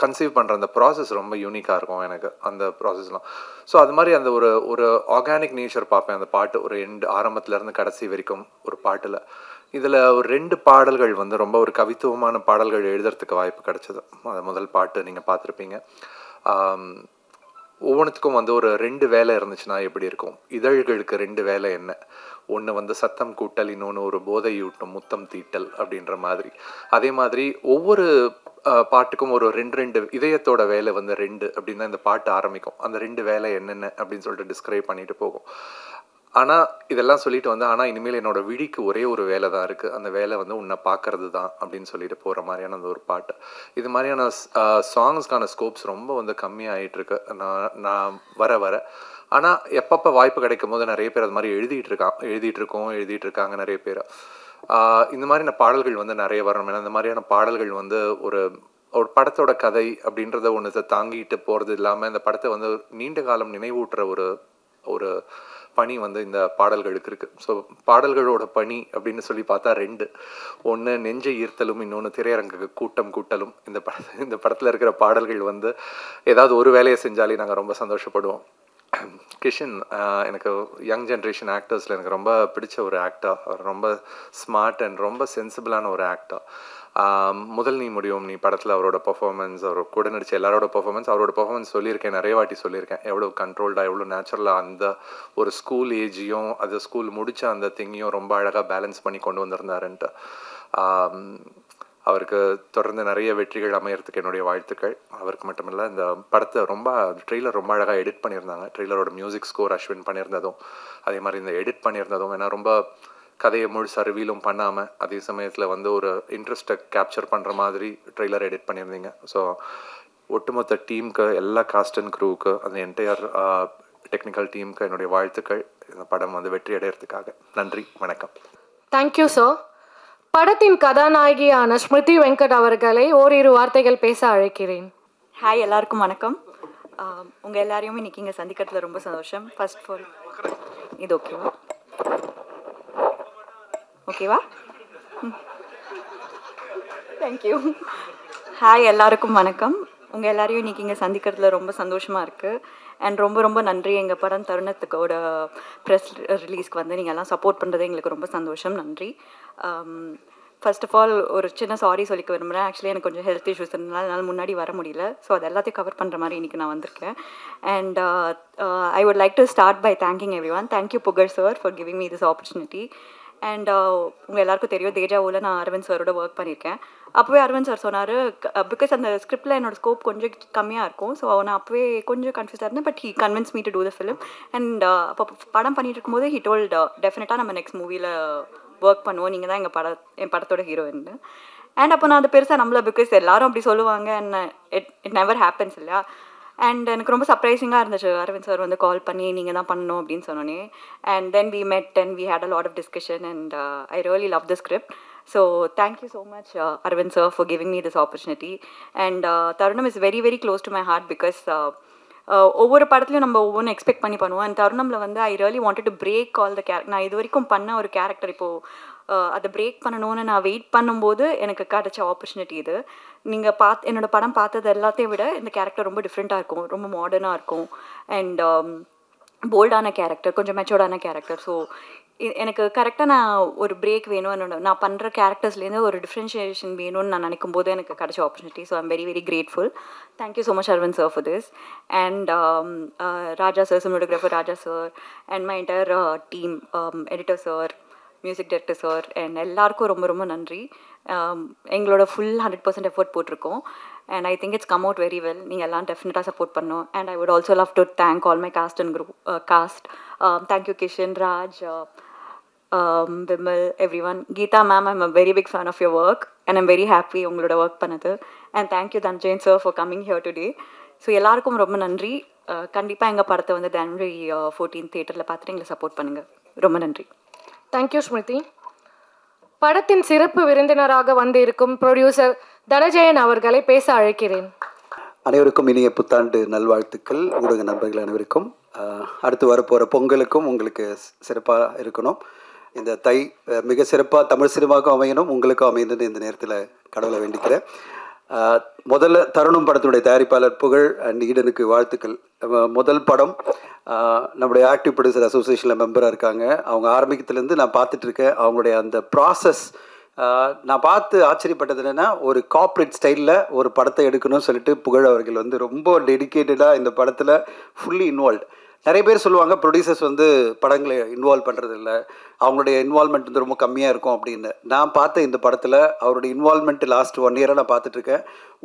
கன்சீவ் பண்ணுற அந்த ப்ராசஸ் ரொம்ப யூனிக்காக இருக்கும் எனக்கு, அந்த ப்ராசஸ்லாம். ஸோ அது மாதிரி அந்த ஒரு ஆர்கானிக் நேச்சர் பார்ப்பேன் அந்த பாட்டு, ஒரு ஆரம்பத்துலேருந்து கடைசி வரைக்கும் ஒரு பாட்டில். இதில் ஒரு 2 பாடல்கள் வந்து ரொம்ப ஒரு கவித்துவமான பாடல்கள் எழுதுறதுக்கு வாய்ப்பு கிடச்சிது. அது முதல் பாட்டு நீங்கள் பார்த்துருப்பீங்க. ஒவ்வொன்றுத்துக்கும் வந்து ஒரு 2 வேலை இருந்துச்சுன்னா எப்படி இருக்கும். இதழ்களுக்கு 2 வேலை என்ன, ஒன்று வந்து சத்தம் கூட்டல், இன்னொன்று ஒரு போதையூட்டும் முத்தம் தீட்டல் அப்படின்ற மாதிரி. அதே மாதிரி ஒவ்வொரு பாட்டுக்கும் ஒரு 2 இதயத்தோட வேலை வந்து 2 அப்படின்னு தான் இந்த பாட்டு ஆரம்பிக்கும். அந்த 2 வேலை என்னென்ன அப்படின்னு சொல்லிட்டு டிஸ்கிரைப் பண்ணிட்டு போகும். ஆனால் இதெல்லாம் சொல்லிட்டு வந்து, ஆனால் இனிமேல் என்னோட விழிக்கு ஒரே ஒரு வேலை தான் இருக்குது, அந்த வேலை வந்து உன்னை பார்க்கறது தான் அப்படின்னு சொல்லிட்டு போகிற மாதிரியான அந்த ஒரு பாட்டு. இது மாதிரியான சாங்ஸ்க்கான ஸ்கோப்ஸ் ரொம்ப வந்து கம்மியாகிட்டுருக்கு நான் வர. ஆனால் எப்பப்போ வாய்ப்பு கிடைக்கும் போது நிறைய பேர் அது மாதிரி எழுதிட்டு இருக்காங்க நிறைய பேர். இந்த மாதிரியான பாடல்கள் வந்து நிறைய வரணும். ஏன்னா இந்த மாதிரியான பாடல்கள் வந்து ஒரு படத்தோட கதை அப்படின்றத ஒன்று தாங்கிட்டு போகிறது இல்லாமல் இந்த படத்தை வந்து நீண்ட காலம் நினைவூட்டுற ஒரு பணி வந்து இந்த பாடல்களுக்கு இருக்குது. ஸோ பாடல்களோட பணி அப்படின்னு சொல்லி பார்த்தா 2, ஒன்று நெஞ்சை ஈர்த்தலும், இன்னொன்று திரையரங்குக்கு கூட்டலும். இந்த படத்தில் இருக்கிற பாடல்கள் வந்து ஏதாவது ஒரு வேலையை செஞ்சாலே நாங்கள் ரொம்ப சந்தோஷப்படுவோம். கிஷன் எனக்கு யங் ஜென்ரேஷன் ஆக்டர்ஸில் எனக்கு ரொம்ப பிடிச்ச ஒரு ஆக்டர். அவர் ரொம்ப ஸ்மார்ட் அண்ட் ரொம்ப சென்சிபிளான ஒரு ஆக்டர். முதல் நீ முடியும் நீ படத்தில் அவரோட பர்ஃபார்மன்ஸ், அவர் கூட நடித்த எல்லாரோட பர்ஃபார்மன்ஸ் சொல்லியிருக்கேன், நிறைய வாட்டி சொல்லியிருக்கேன். எவ்வளோ கண்ட்ரோல்டாக, எவ்வளோ நேச்சுரலாக அந்த ஒரு ஸ்கூல் ஏஜையும் அது ஸ்கூல் முடித்த அந்த திங்கையும் ரொம்ப அழகாக பேலன்ஸ் பண்ணி கொண்டு வந்திருந்தாருன்ட்டு. அவருக்கு தொடர்ந்து நிறைய வெற்றிகள் அமையறதுக்கு என்னுடைய வாழ்த்துக்கள். அவருக்கு மட்டுமில்லை, இந்த படத்தை ட்ரெய்லர் ரொம்ப அழகாக எடிட் பண்ணியிருந்தாங்க. ட்ரெய்லரோட மியூசிக் ஸ்கோர் அஸ்வின் பண்ணியிருந்ததும், அதே மாதிரி இந்த எடிட் பண்ணியிருந்ததும், ஏன்னா ரொம்ப கதையை முழுசு ரிவீலும் பண்ணாமல் அதே சமயத்தில் வந்து ஒரு இன்ட்ரெஸ்ட்டை கேப்சர் பண்ணுற மாதிரி ட்ரெய்லர் எடிட் பண்ணியிருந்தீங்க. ஸோ ஒட்டுமொத்த டீமுக்கு, எல்லா காஸ்ட் அண்ட் க்ரூவுக்கு, அந்த என்டையர் டெக்னிக்கல் டீமுக்கு என்னுடைய வாழ்த்துக்கள். இந்த படம் வந்து வெற்றி அடைகிறதுக்காக. நன்றி, வணக்கம். Thank you sir. படத்தின் கதாநாயகியான ஸ்மிருதி வெங்கட் அவர்களை ஓரிரு வார்த்தைகள் பேச அழைக்கிறேன். ஹாய், எல்லாருக்கும் வணக்கம். உங்கள் எல்லாரையும் இன்னைக்கு இங்கே சந்திக்கிறதுல ரொம்ப சந்தோஷம். ஃபர்ஸ்ட் ஆஃப் ஆல் இது ஓகேவா? தேங்க்யூ. ஹாய், எல்லாருக்கும் வணக்கம். உங்கள் எல்லாரையும் இன்றைக்கி இங்கே சந்திக்கிறதுல ரொம்ப சந்தோஷமாக இருக்குது. அண்ட் ரொம்ப ரொம்ப நன்றி. எங்கள் படம் தருணத்துக்கோட ப்ரெஸ் ரிலீஸ்க்கு வந்து நீங்கள் எல்லாம் சப்போர்ட் பண்ணுறது எங்களுக்கு ரொம்ப சந்தோஷம். நன்றி. ஃபர்ஸ்ட் ஆஃப் ஆல் ஒரு சின்ன சாரி சொல்லிக்க விரும்புகிறேன். ஆக்சுவலி எனக்கு கொஞ்சம் ஹெல்த் இஷ்யூஸ் இருந்தனால என்னால் முன்னாடி வர முடியல. ஸோ அது எல்லாத்தையும் கவர் பண்ணுற மாதிரி இன்றைக்கி நான் வந்திருக்கேன். And I would like to start by thanking everyone. Thank you Pugazh sir for giving me this opportunity. And உங்கள் எல்லாருக்கும் தெரியும், தேஜாவில் நான் அரவிந்த் சாரோட ஒர்க் பண்ணியிருக்கேன். அப்போவே அரவிந்த் சார் சொன்னார், பிகாஸ் அந்த ஸ்கிரிப்டில் என்னோட ஸ்கோப் கொஞ்சம் கம்மியாக இருக்கும். ஸோ நான் அப்போவே கொஞ்சம் கன்ஃபியூஸாக இருந்தேன். But he convince me to do the film. And அப்போ படம் பண்ணிட்டு இருக்கும்போது ஹீ டோல்ட் டெஃபினட்டாக நம்ம நெக்ஸ்ட் மூவியில் ஒர்க் பண்ணுவோம், நீங்கள் தான் என் படத்தோட ஹீரோயின். அண்ட் அப்போ நான் அது பெருசாக நம்பல, பிகாஸ் எல்லாரும் அப்படி சொல்லுவாங்க. அண்ட் இட் நெவர் ஹேப்பன்ஸ் இல்லையா. அண்ட் எனக்கு ரொம்ப சர்ப்ரைசிங்காக இருந்துச்சு அரவிந்த் சார் வந்து கால் பண்ணி நீங்கள் தான் பண்ணணும் அப்படின்னு சொன்னோன்னே. And then we met and we had a lot of discussion and I really love the script. So thank you so much Aravind sir for giving me this opportunity. And Tharunam is very very close to my heart, because ஒவ்வொரு படத்துலையும் நம்ம ஒவ்வொன்றும் expect பண்ணி பண்ணுவோம். And தருணமில் வந்து I really wanted to break all the நான் இது வரைக்கும் பண்ண ஒரு கேரக்டர் இப்போது அதை பிரேக் பண்ணணும்னு நான் வெயிட் பண்ணும்போது எனக்கு கிடைச்ச ஆப்பர்ச்சுனிட்டி இது. நீங்கள் என்னோடய படம் பார்த்தது எல்லாத்தையும் விட இந்த கேரக்டர் ரொம்ப டிஃப்ரெண்ட்டாக இருக்கும், ரொம்ப மாடர்னாக இருக்கும். அண்ட் போல்டான கேரக்டர், கொஞ்சம் மெச்சோர்டான கேரக்டர். ஸோ எனக்கு கரெக்டாக நான் ஒரு பிரேக் வேணும், நான் பண்ணுற கேரக்டர்ஸ்லேருந்து ஒரு டிஃப்ரென்ஷியேஷன் வேணும்னு நான் நினைக்கும் போது எனக்கு கிடைச்ச opportunity. So I'm very very grateful. Thank you so much Aravind sir for this. And Raja sir, cinematographer Raja sir, and my entire team, editor sir, music director sir, and எல்லாருக்கும் ரொம்ப ரொம்ப நன்றி. எங்களோட ஃபுல் 100% எஃபர்ட் போட்டிருக்கோம். And I think it's come out very well. நீங்கள் எல்லாம் டெஃபினட்டாக support பண்ணோம். And I would also love to thank all my cast and group cast. Thank you Kishan, Raj, Bimal, everyone. Geeta ma'am, I'm a very big fan of your work and I'm very happy உங்களோட work பண்ணது. And thank you Dhananjayan sir for coming here today. So எல்லாருக்கும் ரொம்ப நன்றி. கண்டிப்பாக எங்கள் படத்தை வந்து January 14 தியேட்டரில் பார்த்துட்டு எங்களை சப்போர்ட் பண்ணுங்கள். ரொம்ப நன்றி. தேங்க்யூ ஸ்மிருதி. படத்தின் சிறப்பு விருந்தினராக வந்து இருக்கும் ப்ரொடியூசர் தனஜெயன் அவர்களை பேச அழைக்கிறேன். அனைவருக்கும் இனிய புத்தாண்டு நல்வாழ்த்துக்கள். ஊடக நண்பர்கள் அனைவருக்கும் அடுத்து வரப்போகிற பொங்கலுக்கும் உங்களுக்கு சிறப்பாக இருக்கணும். இந்த தை மிக சிறப்பாக தமிழ் சினிமாவுக்கும் அமையணும், உங்களுக்கும் அமையணும்னு இந்த நேரத்தில் கடவுளை வேண்டிக்கிறேன். முதல்ல தருணம் படத்துடைய தயாரிப்பாளர் புகழ் அண்ட் ஈடனுக்கு வாழ்த்துக்கள். முதல் படம் நம்முடைய ஆக்டிவ் ப்ரொடியூசர் அசோசியேஷனில் மெம்பராக இருக்காங்க. அவங்க ஆரம்பிக்கிறதுலேருந்து நான் பார்த்துட்ருக்கேன். அவங்களுடைய அந்த ப்ராசஸ் நான் பார்த்து ஆச்சரியப்பட்டது என்னென்னா, ஒரு கார்ப்பரேட் ஸ்டைலில் ஒரு படத்தை எடுக்கணும்னு சொல்லிட்டு புகழ் அவர்கள் வந்து ரொம்ப டெடிக்கேட்டடாக இந்த படத்தில் ஃபுல்லி இன்வால்வ். நிறைய பேர் சொல்லுவாங்க ப்ரொடியூசர்ஸ் வந்து படங்களை இன்வால்வ் பண்ணுறது இல்லை, அவங்களுடைய இன்வால்மெண்ட் வந்து ரொம்ப கம்மியாக இருக்கும் அப்படின்னு. நான் பார்த்த இந்த படத்தில் அவருடைய இன்வால்மெண்ட் லாஸ்ட் 1 இயராக நான் பார்த்துட்ருக்கேன்.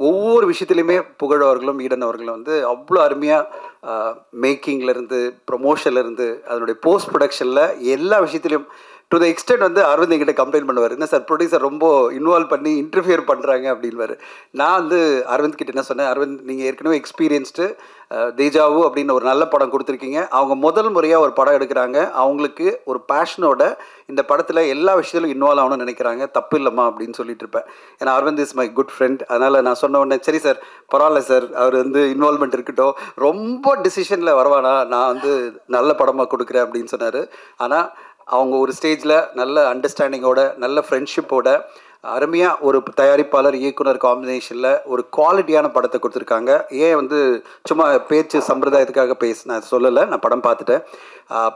ஒவ்வொரு விஷயத்துலையுமே புகழ் அவர்களும் ஈடன் அவர்களும் வந்து அவ்வளோ அருமையாக மேக்கிங்லேருந்து ப்ரொமோஷன்லேருந்து அதனுடைய போஸ்ட் ப்ரொடக்ஷனில் எல்லா விஷயத்துலையும் டு த எக்ஸ்டென்ட் வந்து அரவிந்த் என்கிட்ட கம்ப்ளைண்ட் பண்ணுவார், என்ன சார் ப்ரொடியூசர் ரொம்ப இன்வால்வ் பண்ணி இன்டர்ஃபியர் பண்ணுறாங்க அப்படின்வார். நான் வந்து அரவிந்த் கிட்ட என்ன சொன்னேன், அரவிந்த் நீங்கள் ஏற்கனவே எக்ஸ்பீரியன்ஸ்டு தேஜாவு அப்படின்னு ஒரு நல்ல படம் கொடுத்துருக்கீங்க, அவங்க முதல் முறையாக ஒரு படம் எடுக்கிறாங்க, அவங்களுக்கு ஒரு பேஷனோட இந்த படத்தில் எல்லா விஷயத்திலும் இன்வால்வ் ஆகணும்னு நினைக்கிறாங்க, தப்பு இல்லைம்மா அப்படின்னு சொல்லிட்டு இருப்பேன். ஏன்னா Aravind is my good friend. அதனால் நான் சொன்ன உடனே சரி சார் பரவாயில்ல சார், அவர் வந்து இன்வால்மெண்ட் இருக்கட்டும், ரொம்ப டிசிஷனில் வரவானா, நான் வந்து நல்ல படமாக கொடுக்குறேன் அப்படின்னு சொன்னார். ஆனால் அவங்க ஒரு ஸ்டேஜில் நல்ல அண்டர்ஸ்டாண்டிங்கோட நல்ல ஃப்ரெண்ட்ஷிப்போட அருமையாக ஒரு தயாரிப்பாளர் இயக்குனர் காம்பினேஷனில் ஒரு குவாலிட்டியான படத்தை கொடுத்துருக்காங்க. ஏன் வந்து சும்மா பேச்சு சம்பிரதாயத்துக்காக நான் சொல்லலை, நான் படம் பார்த்துட்டேன்.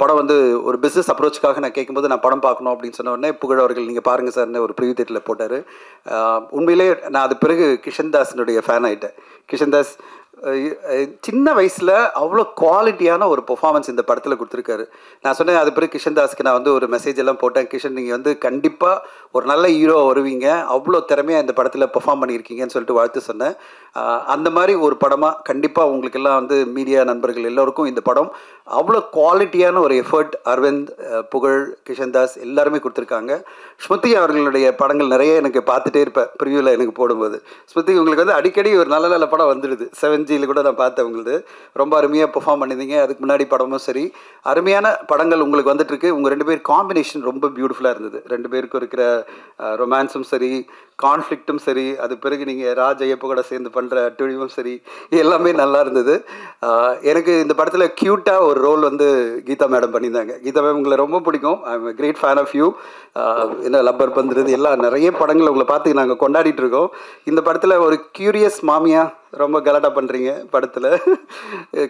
படம் வந்து ஒரு பிஸ்னஸ் அப்ரோச்சுக்காக நான் கேட்கும்போது நான் படம் பார்க்கணும் அப்படின்னு சொன்ன உடனே புகழ் அவர்கள் நீங்கள் பாருங்கள் சார்னு ஒரு ப்ரிவியூ தியேட்டரில் போட்டார். உண்மையிலே நான் அது பிறகு கிஷன்தாஸினுடைய ஃபேன் ஆகிட்டேன். கிஷன்தாஸ் சின்ன வயசில் அவ்வளோ குவாலிட்டியான ஒரு பெர்ஃபார்மன்ஸ் இந்த படத்தில் கொடுத்துருக்காரு. நான் சொன்னேன் அது பிறகு கிஷன்தாஸ்க்கு நான் வந்து ஒரு மெசேஜ் எல்லாம் போட்டேன், கிஷன் நீங்கள் வந்து கண்டிப்பாக ஒரு நல்ல ஹீரோ வருவீங்க, அவ்வளோ திறமையாக இந்த படத்தில் பெர்ஃபார்ம் பண்ணியிருக்கீங்கன்னு சொல்லிட்டு வாழ்த்து சொன்னேன். அந்த மாதிரி ஒரு படமாக கண்டிப்பாக உங்களுக்கெல்லாம் வந்து மீடியா நண்பர்கள் எல்லோருக்கும் இந்த படம் அவ்வளோ குவாலிட்டியான ஒரு எஃபர்ட் அரவிந்த், புகழ், கிஷன்தாஸ் எல்லாருமே கொடுத்துருக்காங்க. ஸ்மிருதி அவர்களுடைய படங்கள் நிறைய எனக்கு பார்த்துட்டே இருப்பேன் ப்ரிவியூவில் எனக்கு போடும்போது. ஸ்மிருதி உங்களுக்கு வந்து அடிக்கடி ஒரு நல்ல நல்ல படம் வந்துடுது. 7Gயில் கூட நான் பார்த்தேன், உங்களுக்கு ரொம்ப அருமையாக பெர்ஃபார்ம் பண்ணியிருந்தீங்க. அதுக்கு முன்னாடி படமும் சரி அருமையான படங்கள் உங்களுக்கு வந்துட்டுருக்கு. உங்கள் 2 பேர் காம்பினேஷன் ரொம்ப பியூட்டிஃபுல்லாக இருந்தது. 2 பேருக்கும் இருக்கிற ரொமான்ஸும் சரி, கான்ஃப்ளிக்ட்டும் சரி, அது பிறகு நீங்கள் ராஜ் ஐயப்ப கூட சேர்ந்து பண்ணுற அட்டுழிவும் சரி, எல்லாமே நல்லா இருந்தது. எனக்கு இந்த படத்தில் க்யூட்டாக ஒரு ரோல் வந்து கீதா மேடம் பண்ணியிருந்தாங்க. கீதா மேம் உங்களை ரொம்ப பிடிக்கும். I am great fan of you. என்ன லப்பர் பந்துறது எல்லாம் நிறைய படங்கள் உங்களை பார்த்து நாங்கள் கொண்டாடிட்டு இருக்கோம். இந்த படத்தில் ஒரு க்யூரியஸ் மாமியாக ரொம்ப கலாட்டா பண்ணுறீங்க. படத்தில்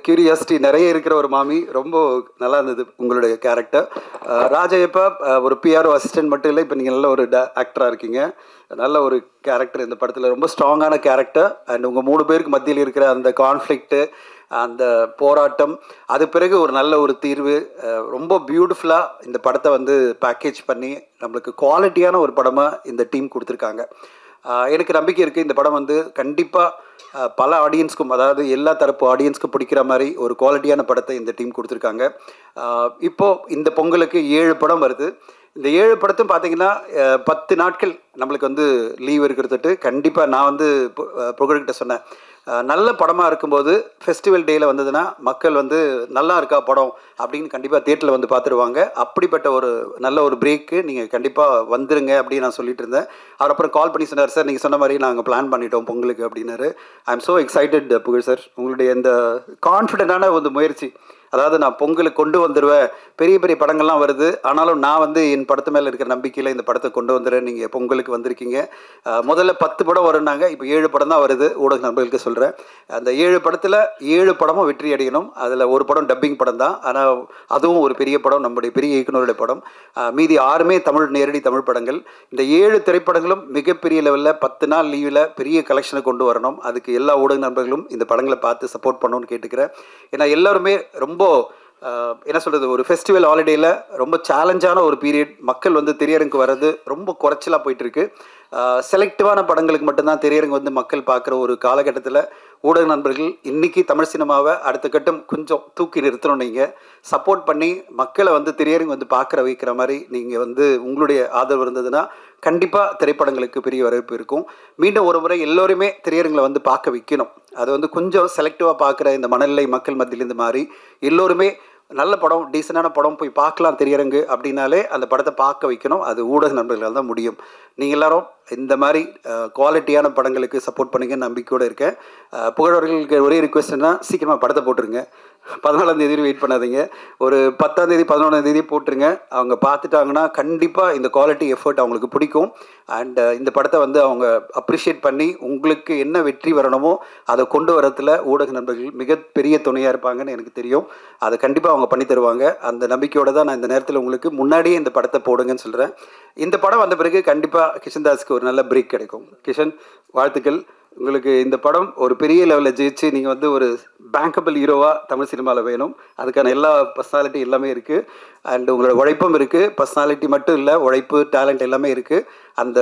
க்யூரியாசிட்டி நிறைய இருக்கிற ஒரு மாமி, ரொம்ப நல்லா இருந்தது உங்களுடைய கேரக்டர். ராஜையப்பா ஒரு பிஆர்ஓ அசிஸ்டன்ட் மட்டும் இல்லை, இப்போ நீங்கள் நல்ல ஒரு ஆக்டராக இருக்கீங்க. நல்ல ஒரு கேரக்டர் இந்த படத்தில், ரொம்ப ஸ்ட்ராங்கான கேரக்டர். அண்ட் உங்கள் 3 பேருக்கு மத்தியில் இருக்கிற அந்த கான்ஃப்ளிக்ட்டு, அந்த போராட்டம், அது பிறகு ஒரு நல்ல ஒரு தீர்வு, ரொம்ப பியூட்டிஃபுல்லாக இந்த படத்தை வந்து பேக்கேஜ் பண்ணி நம்மளுக்கு குவாலிட்டியான ஒரு படமாக இந்த டீம் கொடுத்துருக்காங்க. எனக்கு நம்பிக்கை இருக்குது இந்த படம் வந்து கண்டிப்பாக பல ஆடியன்ஸ்க்கும், அதாவது எல்லா தரப்பு ஆடியன்ஸ்க்கும் பிடிக்கிற மாதிரி ஒரு குவாலிட்டியான படத்தை இந்த டீம் கொடுத்துருக்காங்க. இப்போது இந்த பொங்கலுக்கு 7 படம் வருது. இந்த 7 படத்தையும் பார்த்தீங்கன்னா 10 நாட்கள் நம்மளுக்கு வந்து லீவ் இருக்கிறதுட்டு கண்டிப்பாக நான் வந்து புகழ்கிட்ட சொன்னேன், நல்ல படமாக இருக்கும்போது ஃபெஸ்டிவல் டேயில் வந்ததுன்னா மக்கள் வந்து நல்லா இருக்கா படம் அப்படின்னு கண்டிப்பாக தியேட்டரில் வந்து பார்த்துருவாங்க. அப்படிப்பட்ட ஒரு நல்ல ஒரு பிரேக்கு நீங்கள் கண்டிப்பாக வந்துருங்க அப்படின்னு நான் சொல்லிட்டு இருந்தேன். அவர் அப்புறம் கால் பண்ணி சொன்னார், சார் நீங்கள் சொன்ன மாதிரி நாங்கள் பிளான் பண்ணிட்டோம் பொங்கலுக்கு அப்படின்னாரு. ஐ எம் ஸோ எக்ஸைட்டட் புகழ் சார், உங்களுடைய இந்த கான்ஃபிடென்ட்டான ஒரு முயற்சி. அதாவது நான் பொங்கலுக்கு கொண்டு வந்துடுவேன், பெரிய பெரிய படங்கள்லாம் வருது, ஆனாலும் நான் வந்து என் படத்து மேலே இருக்கிற நம்பிக்கையில் இந்த படத்தை கொண்டு வந்துடுறேன். நீங்கள் பொங்கலுக்கு வந்திருக்கீங்க. முதல்ல 10 படம் வரும்னாங்க, இப்போ 7 படம் தான் வருது. ஊடக நண்பர்களுக்கு சொல்கிறேன், அந்த 7 படத்தில் 7 படமும் வெற்றி அடையணும். அதில் ஒரு படம் டப்பிங் படம் தான், ஆனால் அதுவும் ஒரு பெரிய படம், நம்முடைய பெரிய இயக்குனருடைய படம். மீதி 6மே நேரடி தமிழ் படங்கள். இந்த 7 திரைப்படங்களும் மிகப்பெரிய லெவலில் 10 நாள் லீவில் பெரிய கலெக்ஷனை கொண்டு வரணும். அதுக்கு எல்லா ஊடக நண்பர்களும் இந்த படங்களை பார்த்து சப்போர்ட் பண்ணணும்னு கேட்டுக்கிறேன். ஏன்னா எல்லாருமே ரொம்ப என்ன சொல்கிறது, ஒரு ஃபெஸ்டிவல் ஹாலிடேயில் ரொம்ப சேலஞ்சான ஒரு பீரியட். மக்கள் வந்து திரையரங்குக்கு வர்றது ரொம்ப குறைச்சலாக போயிட்டுருக்கு. செலக்டிவான படங்களுக்கு மட்டும்தான் திரையரங்கு வந்து மக்கள் பார்க்குற ஒரு காலகட்டத்தில் ஊடக நண்பர்கள் இன்றைக்கி தமிழ் சினிமாவை அடுத்த கட்டம் கொஞ்சம் தூக்கி நிறுத்தணும். நீங்கள் சப்போர்ட் பண்ணி மக்களை வந்து திரையரங்கு வந்து பார்க்குற வைக்கிற மாதிரி நீங்கள் வந்து உங்களுடைய ஆதரவு இருந்ததுன்னா கண்டிப்பாக திரைப்படங்களுக்கு பெரிய வரவேற்பு இருக்கும். மீண்டும் ஒரு முறை எல்லோருமே திரையரங்களை வந்து பார்க்க வைக்கணும். அதை வந்து கொஞ்சம் செலக்டிவாக பார்க்குற இந்த மனநிலை மக்கள் மத்தியிலேருந்து மாறி எல்லோருமே நல்ல படம், டீசெண்டான படம் போய் பார்க்கலாம் திரையரங்கு அப்படின்னாலே அந்த படத்தை பார்க்க வைக்கணும். அது ஊடக நண்பர்களால் தான் முடியும். நீங்கள் எல்லாரும் இந்த மாதிரி குவாலிட்டியான படங்களுக்கு சப்போர்ட் பண்ணுங்கன்னு நம்பிக்கையோடு இருக்கேன். புகழவர்களுக்கு ஒரே ரிக்வெஸ்ட்னா சீக்கிரமாக படத்தை போட்டுருங்க. 14ஆம் தேதி வெயிட் பண்ணாதீங்க, ஒரு 10ஆம் தேதி 11ஆம் தேதி போட்டுருங்க. அவங்க பார்த்துட்டாங்கன்னா கண்டிப்பாக இந்த குவாலிட்டி எஃபர்ட் அவங்களுக்கு பிடிக்கும். அண்ட் இந்த படத்தை வந்து அவங்க அப்ரிஷியேட் பண்ணி உங்களுக்கு என்ன வெற்றி வரணுமோ அதை கொண்டு வரத்தில் ஊடக நண்பர்கள் மிகப்பெரிய துணையாக இருப்பாங்கன்னு எனக்கு தெரியும். அதை கண்டிப்பாக அவங்க பண்ணி தருவாங்க. அந்த நம்பிக்கையோடு தான் நான் இந்த நேரத்தில் உங்களுக்கு முன்னாடியே இந்த படத்தை போடுங்கன்னு சொல்கிறேன். இந்த படம் வந்த பிறகு கண்டிப்பாக கிஷன்தாஸ்க்கு ஒரு நல்ல பிரேக் கிடைக்கும். கிஷன், வாழ்த்துக்கள். உங்களுக்கு இந்த படம் ஒரு பெரிய லெவலில் ஜெயிச்சு நீங்கள் வந்து ஒரு பேங்கபிள் ஹீரோவாக தமிழ் சினிமாவில் வேணும். அதுக்கான எல்லா பர்சனாலிட்டி எல்லாமே இருக்குது. அண்ட் உங்களோட உழைப்பும் இருக்குது. பர்சனாலிட்டி மட்டும் இல்லை, உழைப்பு, டேலண்ட் எல்லாமே இருக்குது. அந்த